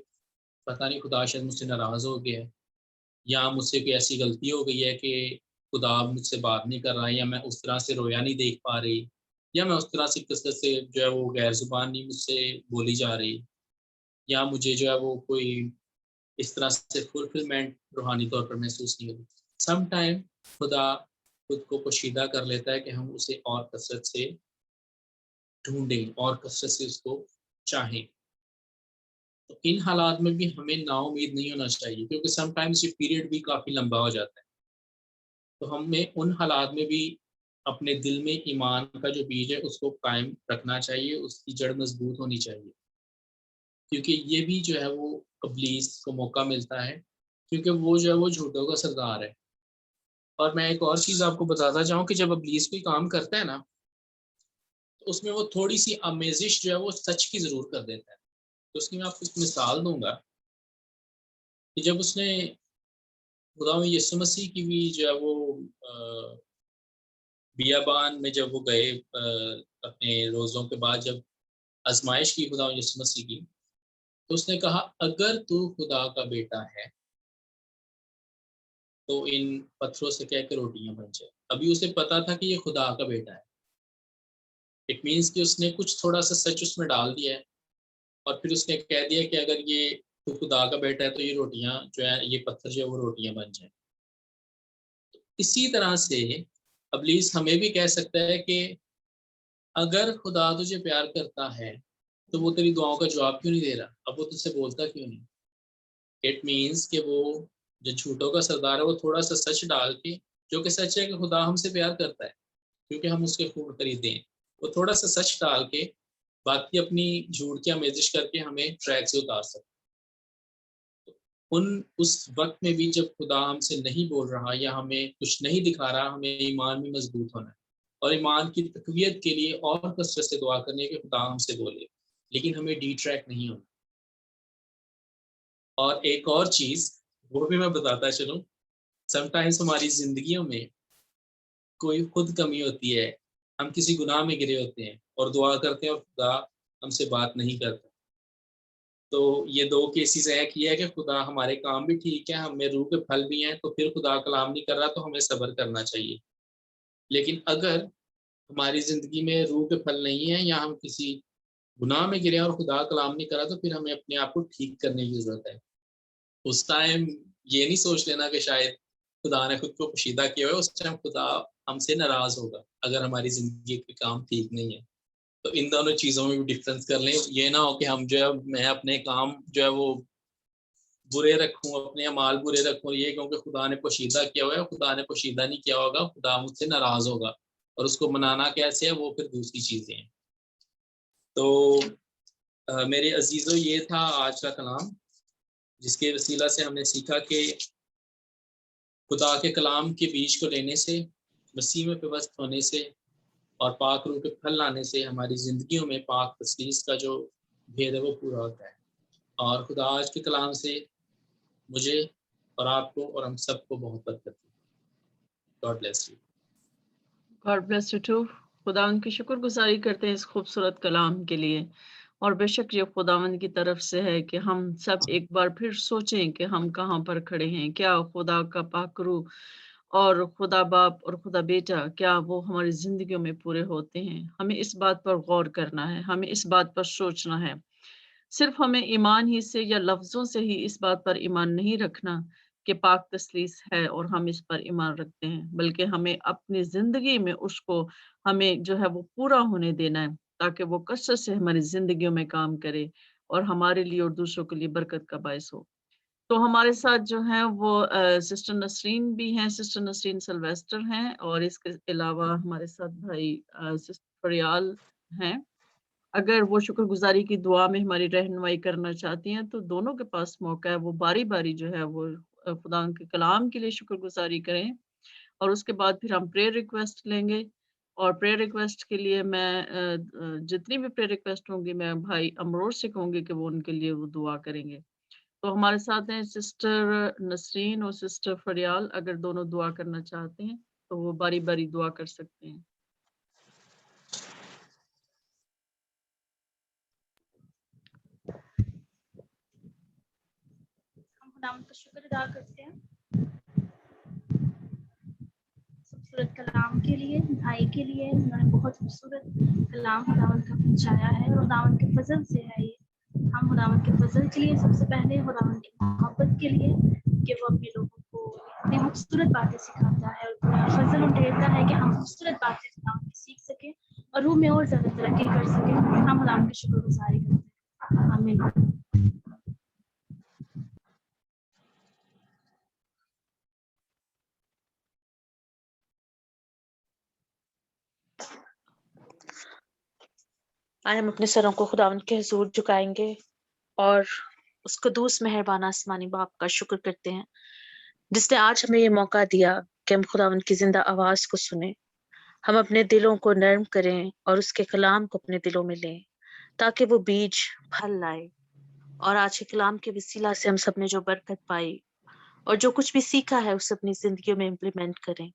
पता नहीं खुदा शायद मुझसे नाराज़ हो गया है, या मुझसे कोई ऐसी गलती हो गई है कि खुदा मुझसे बात नहीं कर रहा है, या मैं उस तरह से रोया नहीं देख पा रही, या मैं उस तरह से कसरत से जो है वो गैर ज़ुबान नहीं मुझसे बोली जा रही, या मुझे जो है वो कोई इस तरह से फुलफिलमेंट रूहानी तौर पर महसूस नहीं होती। सम टाइम खुदा खुद को पोशीदा कर लेता है कि हम उसे और कसरत से ढूंढें और कसरत से उसको चाहें। तो इन हालात में भी हमें नाउम्मीद नहीं होना चाहिए, क्योंकि सम टाइम्स ये पीरियड भी काफ़ी लंबा हो जाता है। तो हमें उन हालात में भी अपने दिल में ईमान का जो बीज है उसको कायम रखना चाहिए, उसकी जड़ मजबूत होनी चाहिए, क्योंकि ये भी जो है वो इब्लीस को मौका मिलता है, क्योंकि वो जो है वो झूठों का सरदार है। और मैं एक और चीज़ आपको बताता चाहूँ कि जब इब्लीस कोई काम करता है ना, तो उसमें वो थोड़ी सी आमेजिश जो है वो सच की ज़रूर कर देता है। तो उसकी मैं आपको एक मिसाल दूंगा कि जब उसने खुदा यीशु मसीह की भी जो है वो बियाबान में जब वो गए अपने रोज़ों के बाद जब आजमाइश की खुदा यीशु मसीह की, तो उसने कहा अगर तू खुदा का बेटा है तो इन पत्थरों से कह के रोटियां बन जाए। अभी उसे पता था कि ये खुदा का बेटा है। इट मीन्स कि उसने कुछ थोड़ा सा सच उसमें डाल दिया है, और फिर उसने कह दिया कि अगर ये तू खुदा का बेटा है तो ये रोटियां जो है, ये पत्थर जो है वो रोटियां बन जाए। इसी तरह से इब्लीस हमें भी कह सकता है कि अगर खुदा तुझे प्यार करता है तो वो तेरी दुआओं का जवाब क्यों नहीं दे रहा, अब वो तुझसे बोलता क्यों नहीं। इट मीन्स कि वो जो झूठों का सरदार है वो थोड़ा सा सच डाल के, जो कि सच है कि खुदा हमसे प्यार करता है क्योंकि हम उसके खून खरीदे हैं, वो थोड़ा सा सच डाल के बाकी अपनी झूठ की आमेजिश करके हमें ट्रैक से उतार सकते। उन उस वक्त में भी जब खुदा हमसे नहीं बोल रहा या हमें कुछ नहीं दिखा रहा, हमें ईमान में मजबूत होना है और ईमान की तकवीत के लिए और कसरत से दुआ करने के खुदा हमसे बोले, लेकिन हमें डी ट्रैक नहीं होना। और एक और चीज़ वो भी मैं बताता चलूँ, समटाइम्स हमारी ज़िंदगियों में कोई खुद कमी होती है, हम किसी गुनाह में गिरे होते हैं और दुआ करते हैं और खुदा हमसे बात नहीं करता। तो ये दो केसेस है कि है कि खुदा हमारे काम भी ठीक है, हमें रूह के फल भी हैं, तो फिर खुदा कलाम नहीं कर रहा तो हमें सब्र करना चाहिए। लेकिन अगर हमारी ज़िंदगी में रूह के फल नहीं है या हम किसी गुनाह में गिरे और खुदा कलाम नहीं कर रहा, तो फिर हमें अपने आप को ठीक करने की ज़रूरत है। उस टाइम ये नहीं सोच लेना कि शायद खुदा ने खुद को पोशीदा किया है, उस टाइम खुदा हमसे नाराज़ होगा अगर हमारी ज़िंदगी के काम ठीक नहीं है। तो इन दोनों चीज़ों में भी डिफरेंस कर लें। ये ना हो कि हम जो है मैं अपने काम जो है वो बुरे रखूँ, अपने अमाल बुरे रखूँ, ये क्योंकि खुदा ने पोशीदा किया हुआ है, खुदा ने पोशीदा नहीं किया होगा, खुदा मुझसे नाराज़ होगा और उसको मनाना कैसे है वो फिर दूसरी चीज़ें हैं। तो मेरे अज़ीज़ों ये था आज का कलाम, जिसके वसीला से हमने सीखा कि खुदा के कलाम के बीज को लेने से, मसीह में पेवस्त होने से और पाक रूह के फल लाने से हमारी ज़िंदगियों में पाक तसलीस का जो भेद है वो पूरा होता है। और खुदा आज के कलाम से मुझे और आपको और हम सबको बहुत बरकत दी। God bless you. God bless you too. खुदावंद की शुक्रगुजारी करते हैं इस खूबसूरत कलाम के लिए, और बेशक ये खुदावंद की तरफ से है कि हम सब एक बार फिर सोचें कि हम कहाँ पर खड़े हैं। क्या खुदा का पाक रूह और खुदा बाप और खुदा बेटा क्या वो हमारी ज़िंदगियों में पूरे होते हैं? हमें इस बात पर गौर करना है, हमें इस बात पर सोचना है। सिर्फ हमें ईमान ही से या लफ्ज़ों से ही इस बात पर ईमान नहीं रखना कि पाक तसलीस है और हम इस पर ईमान रखते हैं, बल्कि हमें अपनी ज़िंदगी में उसको हमें जो है वो पूरा होने देना है, ताकि वो कसरत से हमारी ज़िंदगियों में काम करे और हमारे लिए और दूसरों के लिए बरकत का बायस हो। तो हमारे साथ जो हैं वो सिस्टर नसरीन भी हैं, सिस्टर नसरीन सिल्वेस्टर हैं, और इसके अलावा हमारे साथ भाई सिस्टर फरियाल हैं। अगर वो शुक्रगुज़ारी की दुआ में हमारी रहनुमाई करना चाहती हैं, तो दोनों के पास मौका है, वो बारी-बारी जो है वो खुदा के कलाम के लिए शुक्रगुज़ारी करें, और उसके बाद फिर हम प्रेयर रिक्वेस्ट लेंगे। और प्रेयर रिक्वेस्ट के लिए मैं जितनी भी प्रेयर रिक्वेस्ट होंगी, मैं भाई अमरोर से कहूँगी कि वो उनके लिए वो दुआ करेंगे। तो हमारे साथ हैं सिस्टर नसरीन और सिस्टर फरियाल, अगर दोनों दुआ करना चाहते हैं, तो वो बारी-बारी दुआ कर सकते हैं। हम खुदावंद का शुक्र अदा करते हैं खूबसूरत कलाम के लिए, भाई के लिए। उन्होंने बहुत खूबसूरत कलाम खुदावंद का पहुंचाया है, खुदावंद के फजल से है ये। हम खुदावंद के फजल के लिए, सबसे पहले खुदावंद की मोहब्बत के लिए कि वो अपने लोगों को इतनी खूबसूरत बातें सिखाता है और फजल उठेरता है कि हम खूबसूरत बातें खुदावंद की सीख सकें और रूह में और ज़्यादा तरक्की कर सकें। हम खुदावंद की शुक्रगुजारी करते हैं। आमीन। आए हम अपने सरों को खुदावंद के हुजूर झुकाएंगे और उस कदूस मेहरबान आसमानी बाप का शुक्र करते हैं, जिसने आज हमें ये मौका दिया कि हम खुदावंद की जिंदा आवाज को सुने। हम अपने दिलों को नर्म करें और उसके कलाम को अपने दिलों में लें, ताकि वो बीज फल लाए। और आज के कलाम के वसीला से हम सब ने जो बरकत पाई और जो कुछ भी सीखा है उसे अपनी जिंदगी में इम्प्लीमेंट करें,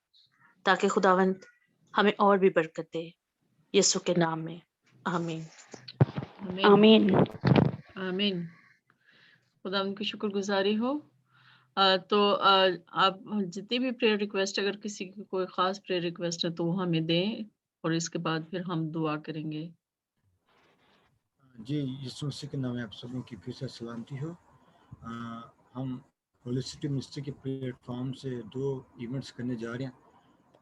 ताकि खुदावंद हमें और भी बरकत दे। यीशु के नाम में आमीन। आमीन। आमीन। आमीन। खुदा उनकी शुक्रगुजारी हो। तो आप जितनी भी प्रेयर रिक्वेस्ट, अगर किसी की कोई ख़ास प्रेयर रिक्वेस्ट है तो वो हमें दें, और इसके बाद फिर हम दुआ करेंगे। जी, यीशु मसीह के नाम में आप सभी की फिर से सलामती हो। हम होली सिटी मिनिस्ट्री के प्लेटफॉर्म से 2 इवेंट्स करने जा रहे हैं,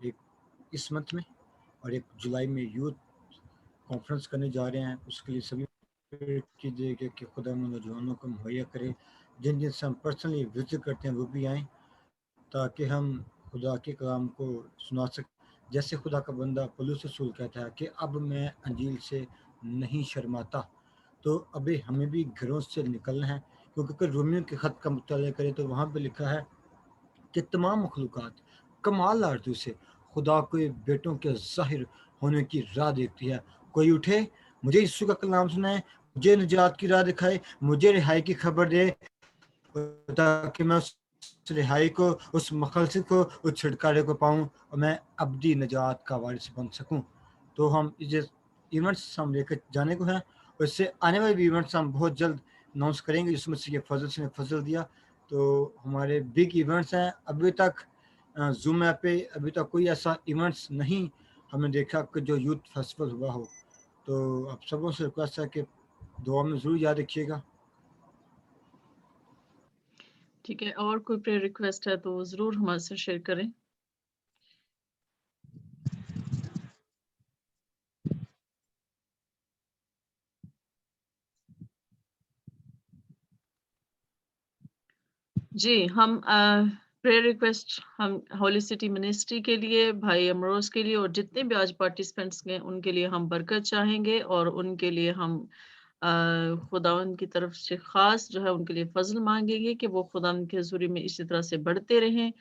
एक इस मंथ में और एक जुलाई में यूथ कॉन्फ्रेंस करने जा रहे हैं। उसके लिए सभी प्रेयर कीजिए कि खुदा नौजवानों को मुहैया करे, जिन जिनसे हम पर्सनली विजिट करते हैं वो भी आएँ, ताकि हम खुदा के कलाम को सुना सकें। जैसे खुदा का बंदा पौलुस रसूल कहता है कि अब मैं अंजील से नहीं शर्माता, तो अभी हमें भी घरों से निकलना है, क्योंकि अगर रोमियो के ख़त का मुताला करें तो वहाँ पे लिखा है कि तमाम मखलूक़ात कमाल आरज़ू से खुदा के बेटों के ज़ाहिर होने की राह देखती है। कोई उठे, मुझे यीशु का कलाम सुनाए, मुझे निजात की राह दिखाए, मुझे रिहाई की खबर दे, ताकि मैं उस रिहाई को, उस मखलसे को, उस छुटकारे को पाऊँ और मैं अब्दी निजात का वारिस बन सकूँ। तो हम इस इवेंट्स हम लेकर जाने को हैं, उससे आने वाले भी इवेंट्स हम बहुत जल्द अनाउंस करेंगे। यीशु मसीह के फजल से फजल दिया। तो हमारे बिग इवेंट्स हैं। अभी तक जूम ऐप पे अभी तक कोई ऐसा इवेंट्स नहीं हमने देखा कि जो यूथ फेस्टिवल हुआ हो। तो आप सबों से रिक्वेस्ट है कि दुआ में ज़रूर याद रखिएगा। ठीक है, और कोई प्रेयर रिक्वेस्ट है तो ज़रूर हमारे से शेयर करें। जी, हम प्रेयर रिक्वेस्ट हम होली सिटी मिनिस्ट्री के लिए, भाई अमरोज़ के लिए और जितने भी आज पार्टिसिपेंट्स हैं उनके लिए हम बरकत चाहेंगे और उनके लिए हम खुदावंद की तरफ से ख़ास जो है उनके लिए फ़ज़ल मांगेंगे कि वो खुदावंद की हज़ूरी में इसी तरह से बढ़ते रहें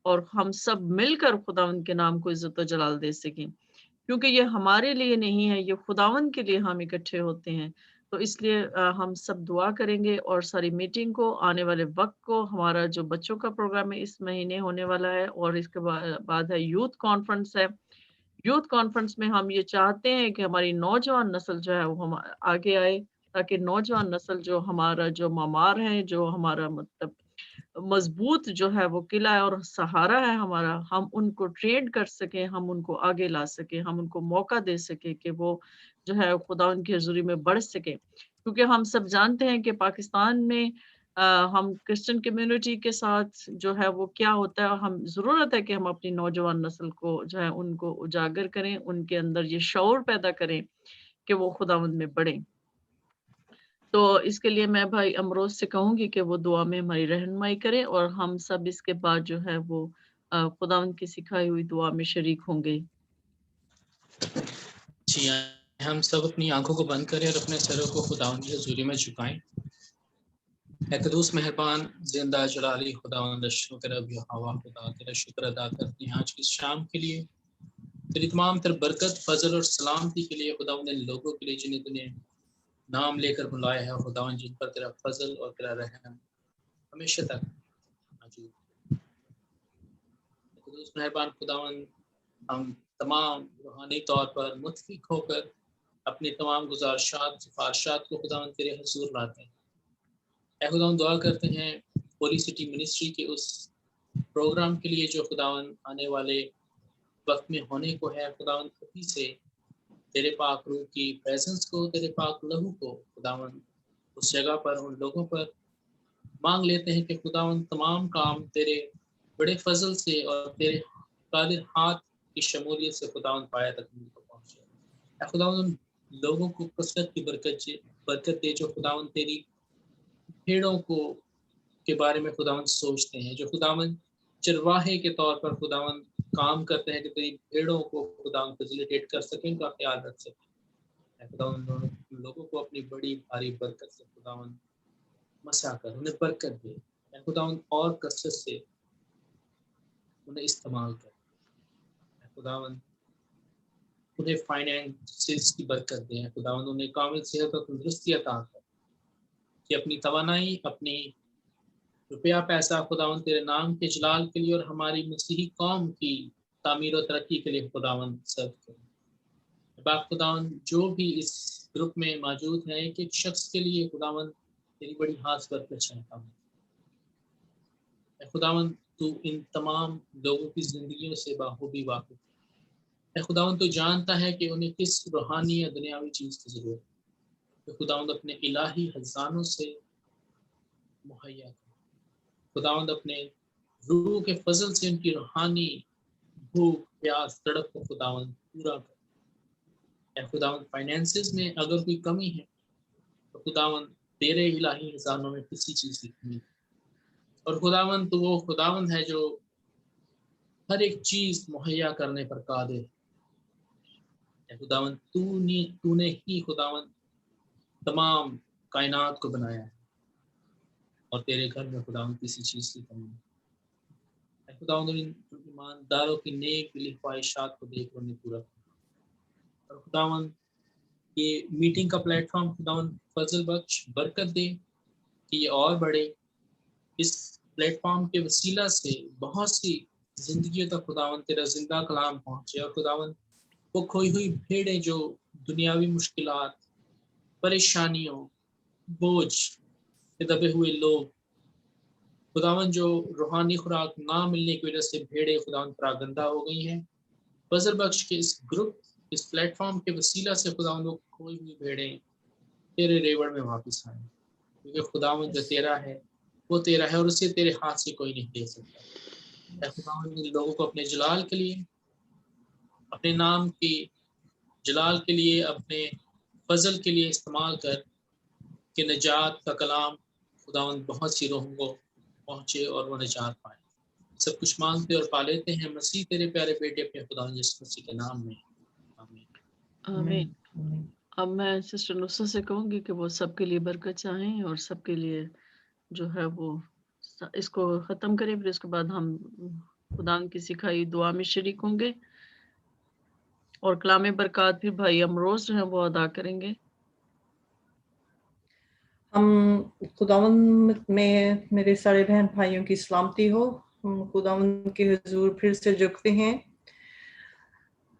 और हम सब मिलकर खुदावंद के नाम को इज़्ज़त व जलाल दे सकें। क्योंकि ये हमारे लिए नहीं है, ये खुदावंद के लिए हम इकट्ठे होते हैं। तो इसलिए हम सब दुआ करेंगे और सारी मीटिंग को, आने वाले वक़्त को, हमारा जो बच्चों का प्रोग्राम है इस महीने होने वाला है और इसके बाद है यूथ कॉन्फ्रेंस है। यूथ कॉन्फ्रेंस में हम ये चाहते हैं कि हमारी नौजवान नस्ल जो है वो हम आगे आए, ताकि नौजवान नस्ल जो हमारा जो मामार हैं, जो हमारा मतलब मजबूत जो है वो किला है और सहारा है हमारा, हम उनको ट्रेन कर सकें, हम उनको आगे ला सकें, हम उनको मौका दे सकें कि वो जो है खुदा उनकी हज़ूरी में बढ़ सकें। क्योंकि हम सब जानते हैं कि पाकिस्तान में हम क्रिश्चियन कम्युनिटी के साथ जो है वो क्या होता है, हम ज़रूरत है कि हम अपनी नौजवान नस्ल को जो है उनको उजागर करें, उनके अंदर ये शऊर पैदा करें कि वो खुदावंद में बढ़ें। तो इसके लिए मैं भाई अमरोज़ से कहूँगी कि वो दुआ में हमारी रहनुमाई करें और हम सब इसके बाद जो है वो खुदावंद की सिखाई हुई दुआ में शरीक होंगे। जी, हम सब अपनी आंखों को बंद करें और अपने सरों को खुदावंद की हज़ूरी में झुकाएं। ऐ क़ुद्दूस मेहरबान ज़िंदा जलाली खुदावंद शुक्र यहोवा खुदा तेरा शुक्र अदा करते हैं आज की शाम के लिए, तेरी तमाम तर बरकत, फजल और सलामती के लिए खुदावंद इन लोगों के लिए जिन्हें तूने नाम लेकर बुलाया है खुदावंद, जिन पर तेरा फजल और तेरा रहम हमेशा तक मौजूद। क़ुद्दूस मेहरबान खुदावंद, हम तमाम रूहानी तौर पर मुत्फिक होकर अपनी तमाम गुजारिशात, सिफारिशात को खुदावंद तेरे हुज़ूर लाते हैं। ऐ खुदावंद दुआ करते हैं होली सिटी मिनिस्ट्री के उस प्रोग्राम के लिए जो खुदावंद आने वाले वक्त में होने को है। खुदावंद अभी से तेरे पाक रूह की प्रेजेंस को, तेरे पाक लहू को खुदावंद उस जगह पर, उन लोगों पर मांग लेते हैं कि खुदावंद तमाम काम तेरे बड़े फजल से और तेरे कादिर हाथ की शमूलियत से खुदावंद पाया तक उनको पहुंचे। ऐ खुदावंद उन लोगों को कसरत की बरकत दे जो खुदावंद तेरी भेड़ों को के बारे में खुदावंद सोचते हैं, जो खुदावंद चरवाहे के तौर पर खुदावंद काम करते हैं कि तेरी भेड़ों को खुदावंद फैसिलिटेट कर सकें, उनका ख्याल रख सकें। खुदावंद उन लोगों को अपनी बड़ी भारी बरकत से खुदावंद मसा कर उन्हें बरकत दे। खुदावंद और कसरत से उन्हें इस्तेमाल कर। खुदावंद उन्हें फाइनेंस की बरकत दे। खुदावंद उन्हें कामिल सेहत और तंदुरुस्ती अता कर कि अपनी तवानाई, अपनी रुपया पैसा खुदावंद तेरे नाम के जलाल के लिए और हमारी मसीही कौम की तामीर और तरक्की के लिए खुदावंद सर्व करें। बाप खुदावंद जो भी इस ग्रुप में मौजूद है, एक शख्स के लिए खुदावंद तेरी बड़ी खास बरकत चाहता हूँ। खुदावंद तू इन तमाम लोगों की जिंदगियों से बाखूबी वाकिफ है। खुदावंद तू जानता है कि उन्हें किस रूहानी या दुनियावी चीज की जरूरत है। खुदावंद अपने इलाही खजानों से मुहैया कर। खुदावंद अपने रूह के फजल से उनकी रूहानी भूख, प्यास, तड़प को खुदावंद पूरा कर। खुदावंद फाइनेंसेस में अगर कोई कमी है तो खुदावंद तेरे इलाही खजानों में किसी चीज की कमी है। और खुदावंद तो वो खुदावंद है जो हर एक चीज मुहैया करने पर कादिर है। खुदावंद तूने ही खुदावंद तमाम कायनात को बनाया है और तेरे घर में खुदावंद किसी चीज की कमी नहीं। खुदावंद इन ईमानदारों की नेक दिली ख्वाहिशात को देख उन्हें पूरा कर। और खुदावंद ये मीटिंग का प्लेटफॉर्म खुदावंद फजल बख्श, बरकत दे कि ये और बढ़े। इस प्लेटफॉर्म के वसीला से बहुत सी जिंदगियों तक खुदावंद तेरा जिंदा कलाम पहुंचे। और खुदावंद वो खोई हुई भेड़ें जो दुनियावी मुश्किलात, परेशानियों, बोझ के दबे हुए लोग, खुदावन जो रूहानी खुराक ना मिलने की वजह से भेड़े खुदावन परागंदा हो गई हैं, फजल बख्श के इस ग्रुप, इस प्लेटफॉर्म के वसीला से खुदावन वो खोई हुई भेड़े तेरे रेवड़ में वापस आए, क्योंकि खुदावन जो तेरा है वो तेरा है और उसे तेरे हाथ से कोई नहीं दे सकता। ऐ खुदावन इन लोगों को अपने जलाल के लिए, अपने नाम की जलाल के लिए, अपने फजल के लिए इस्तेमाल कर कि निजात का कलाम खुदावन बहुत सी रूहों को पहुंचे और वो निजात पाए। सब कुछ मांगते और पा लेते हैं मसीह तेरे प्यारे बेटे अपने खुदावन यीशु मसीह के नाम में, आमीन। आमीन। अब मैं सिस्टर नुसरत से कहूंगी कि वो सबके लिए बरकत चाहें और सबके लिए जो है वो इसको ख़त्म करें, फिर उसके बाद हम खुदा की सिखाई दुआ में शरीक होंगे और कलाम बरकत फिर भाई अमरोज जो है वो अदा करेंगे। हम खुदावन में मेरे सारे बहन भाइयों की सलामती हो। हम खुदावन के हुजूर फिर से झुकते हैं।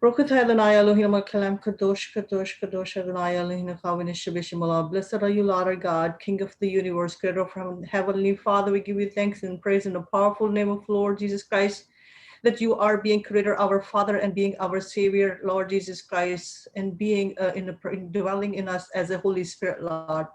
Baruch Adonai Elohim HaKelem Kadosh Kadosh Kadosh Adonai Elohim Chavin Shabbat. Blessed are you, Lord our God, King of the universe, Creator of Heavenly Father. We give you thanks and praise in the powerful name of Lord Jesus Christ, that you are being Creator, our Father, and being our Savior, Lord Jesus Christ, and being dwelling in us as a Holy Spirit, Lord.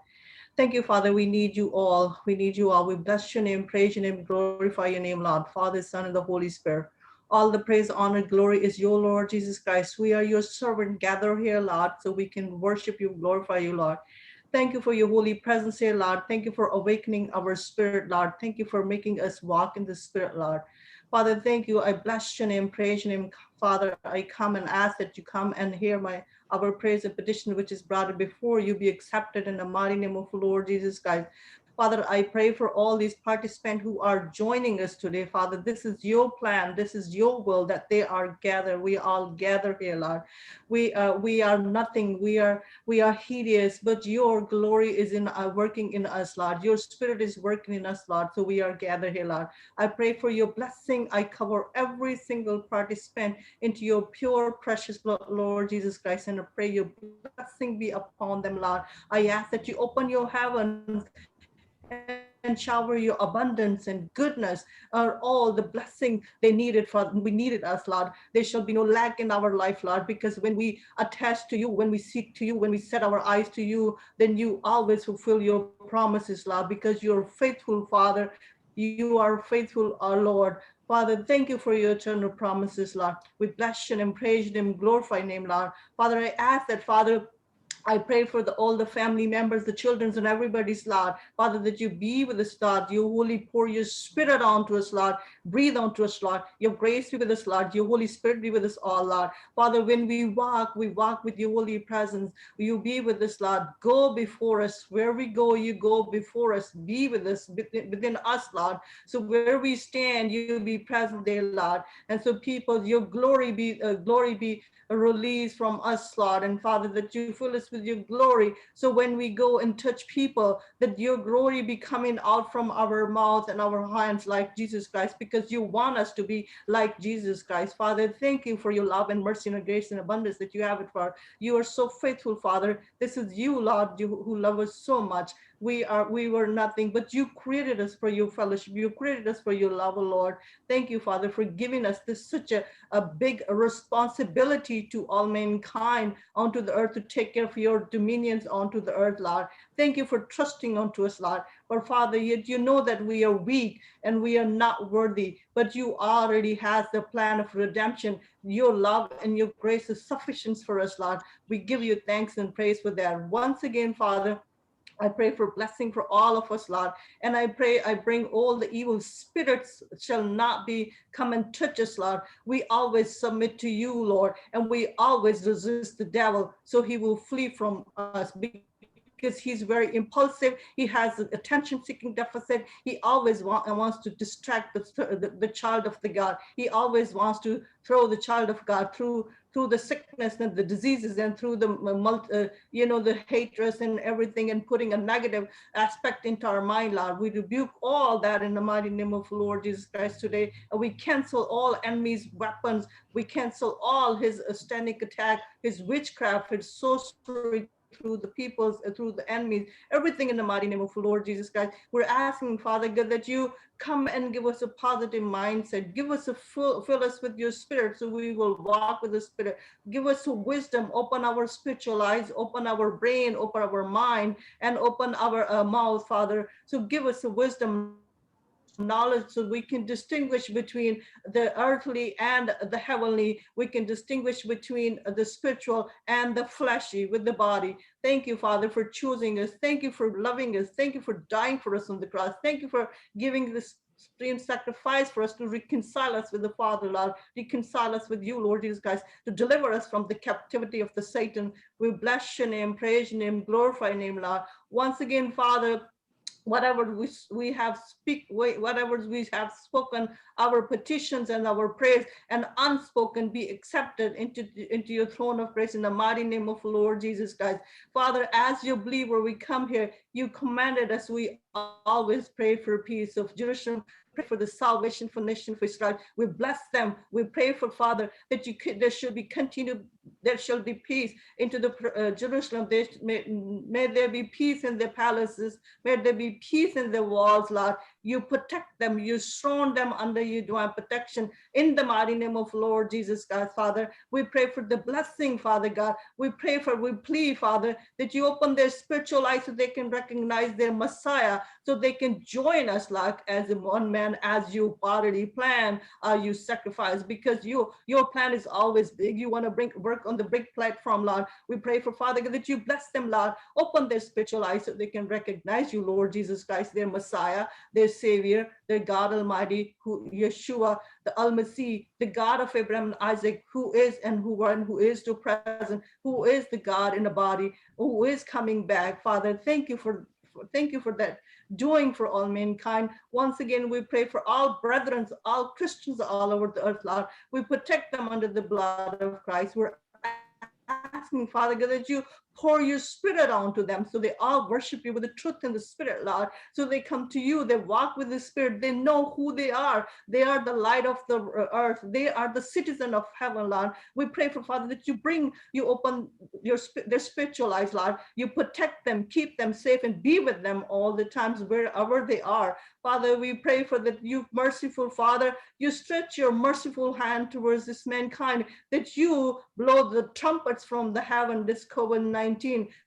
Thank you, Father. We need you all. We need you all. We bless your name, praise your name, glorify your name, Lord, Father, Son, and the Holy Spirit. All the praise, honor, glory is your Lord Jesus Christ. We are your servant. Gather here, Lord, so we can worship you, glorify you, Lord. Thank you for your holy presence here, Lord. Thank you for awakening our spirit, Lord. Thank you for making us walk in the spirit, Lord. Father, thank you. I bless your name, praise your name, Father. I come and ask that you come and hear our praise and petition, which is brought before you, be accepted in the mighty name of the Lord Jesus Christ. Father, I pray for all these participants who are joining us today. Father, this is your plan. This is your will that they are gathered. We all gather here, Lord. We are nothing. We are hideous, but your glory is working in us, Lord. Your spirit is working in us, Lord. So we are gathered here, Lord. I pray for your blessing. I cover every single participant into your pure, precious blood, Lord Jesus Christ, and I pray your blessing be upon them, Lord. I ask that you open your heavens and shower your abundance and goodness are all the blessing we needed us, Lord. There shall be no lack in our life, Lord, because when we attach to you, when we seek to you, when we set our eyes to you, then you always fulfill your promises, Lord, because you're faithful, Father. You are faithful, our Lord. Father, thank you for your eternal promises, Lord. We bless you and praise you and glorify your name, Lord. Father, I ask that, Father, I pray for all the family members, the children, and everybody's, Lord. Father, that you be with us, Lord. You holy pour your spirit onto us, Lord. Breathe onto us, Lord. Your grace be with us, Lord. Your Holy Spirit be with us all, Lord. Father, when we walk with your holy presence. You be with us, Lord. Go before us. Where we go, you go before us. Be with us, within us, Lord. So where we stand, you be present there, Lord. And so people, your glory be released from us, Lord. And Father, that you fill us with your glory. So when we go and touch people, that your glory be coming out from our mouth and our hands like Jesus Christ, because you want us to be like Jesus Christ. Father, thank you for your love and mercy and grace and abundance that you have it for. You are so faithful, Father. This is you, Lord, who love us so much. We were nothing, but you created us for your fellowship. You created us for your love, Lord. Thank you, Father, for giving us this such a big responsibility to all mankind onto the earth, to take care of your dominions onto the earth, Lord. Thank you for trusting onto us, Lord. But Father, yet you know that we are weak and we are not worthy, but you already has the plan of redemption. Your love and your grace is sufficient for us, Lord. We give you thanks and praise for that. Once again, Father, I pray for blessing for all of us, Lord. And I pray, I bring all the evil spirits shall not be come and touch us, Lord. We always submit to you, Lord, and we always resist the devil so he will flee from us, because he's very impulsive. He has an attention-seeking deficit. He always wants to distract the child of the God. He always wants to throw the child of God through the sickness and the diseases and through the the hatred and everything, and putting a negative aspect into our mind, Lord. We rebuke all that in the mighty name of Lord Jesus Christ today, and we cancel all enemies' weapons. We cancel all his standing attack, his witchcraft, his sorcery through the peoples, through the enemies, everything in the mighty name of the Lord Jesus Christ. We're asking, Father God, that you come and give us a positive mindset. Give us fill us with your spirit so we will walk with the spirit. Give us wisdom, open our spiritual eyes, open our brain, open our mind, and open our mouth, Father. So give us a wisdom, knowledge, so we can distinguish between the earthly and the heavenly. We can distinguish between the spiritual and the fleshy with the body. Thank you, Father, for choosing us. Thank you for loving us. Thank you for dying for us on the cross. Thank you for giving this supreme sacrifice for us to reconcile us with the Father, Lord, reconcile us with you, Lord Jesus Christ, to deliver us from the captivity of the Satan. We bless your name, praise your name, glorify your name, Lord. Once again, Father, whatever we have spoken, our petitions and our prayers and unspoken be accepted into your throne of grace in the mighty name of Lord Jesus Christ. Father, as your believer, we come here. You commanded us. We always pray for peace of Jerusalem. Pray for the salvation for nation for Israel. We bless them. We pray for, Father, that there shall be peace into the Jerusalem. May there be peace in their palaces. May there be peace in their walls, Lord. You protect them. You surround them under your divine protection in the mighty name of Lord Jesus God, Father. We pray for the blessing, Father God. We plead, Father, that you open their spiritual eyes so they can recognize their Messiah, so they can join us like as one man, as you already plan, you sacrifice, because your plan is always big. You want to work on the big platform, Lord. We pray for, Father God, that you bless them, Lord. Open their spiritual eyes so they can recognize you, Lord Jesus Christ, their Messiah, their Savior, their God Almighty, who Yeshua, the Al-Masih, the God of Abraham and Isaac, who is and who is to present, who is the God in the body, who is coming back. Father, thank you for that doing for all mankind. Once again, we pray for all brethren, all Christians all over the earth, Lord. We protect them under the blood of Christ. We're asking, Father God, that you pour your spirit onto them so they all worship you with the truth and the spirit, Lord. So they come to you, they walk with the spirit, they know who they are. They are the light of the earth. They are the citizen of heaven, Lord. We pray for, Father, that you open their spiritual eyes, Lord. You protect them, keep them safe, and be with them all the times wherever they are. Father, we pray for that you merciful Father, you stretch your merciful hand towards this mankind, that you blow the trumpets from the heaven, this COVID-19.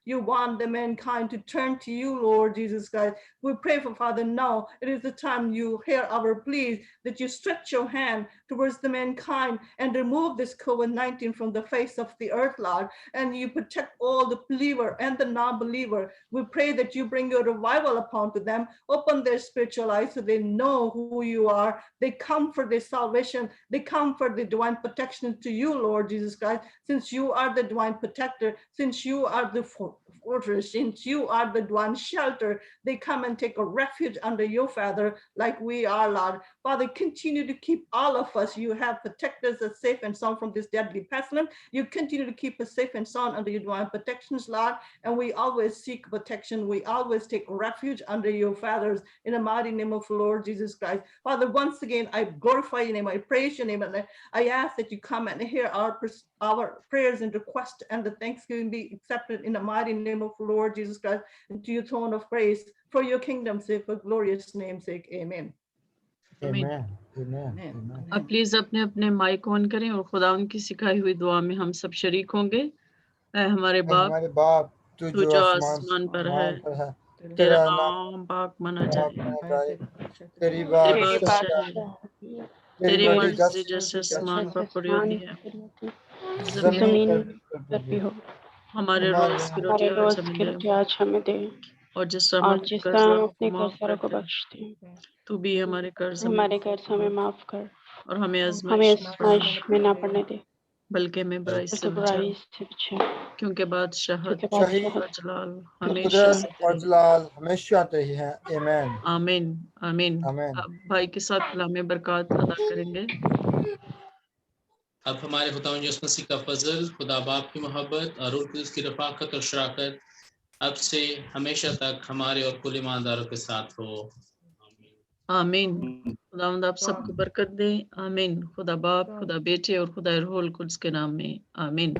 You want the mankind to turn to you, Lord Jesus Christ. We pray for, Father, now it is the time you hear our pleas, that you stretch your hand towards the mankind and remove this COVID-19 from the face of the earth, Lord, and you protect all the believer and the non-believer. We pray that you bring your revival upon to them, open their spiritual eyes so they know who you are. They come for their salvation. They come for the divine protection to you, Lord Jesus Christ, since you are the divine protector, since you are the fortress, since you are the divine shelter. They come and take a refuge under your feather like we are, Lord. Father, continue to keep all of us. You have protected us safe and sound from this deadly pestilence. You continue to keep us safe and sound under your divine protections, Lord. And we always seek protection. We always take refuge under your feathers in the mighty name of the Lord Jesus Christ. Father, once again, I glorify your name. I praise your name. And I ask that you come and hear our prayers and requests, and the thanksgiving be accepted in the mighty name of the Lord Jesus Christ, into your throne of praise, for your kingdom's sake, for glorious name's sake. Amen. Amen. Amen. अब please अपने अपने mic on करें और खुदा उनकी सिखाई हुई दुआ में हम सब शरीक होंगे। ऐ हमारे बाप, तू जो आसमान पर है, तेरा नाम पाक मना जाए, तेरी बादशाह, तेरी मर्जी जैसे आसमान पर पूरी होती है, जमीन पर भी हो। हमारे रोज की रोटी आज हमें दे, और जिस तरह हम अपने कर्जदारों को बख्शते हैं, तू भी हमारे कर्ज हमें माफ कर, और हमें आजमाइश में ना पड़ने दे, बल्कि हमें बुराई से बचा, क्योंकि बादशाहत और जलाल हमेशा तेरी है। आमीन। आमीन आमीन। आमीन। भाई के साथ कलाम बरकत अदा करेंगे। अब हमारे खुदावंद यीशु मसीह का फजल, खुदा बाप की मोहब्बत और रूह कुद्दूस की रफ़ाकत और शराकत अब से हमेशा तक हमारे और कुल ईमानदारों के साथ हो। आमीन। खुदावंद आप सबको बरकत दे। आमीन। खुदा बाप, खुदा बेटे और खुदा रूहुल कुद्स के नाम में आमीन।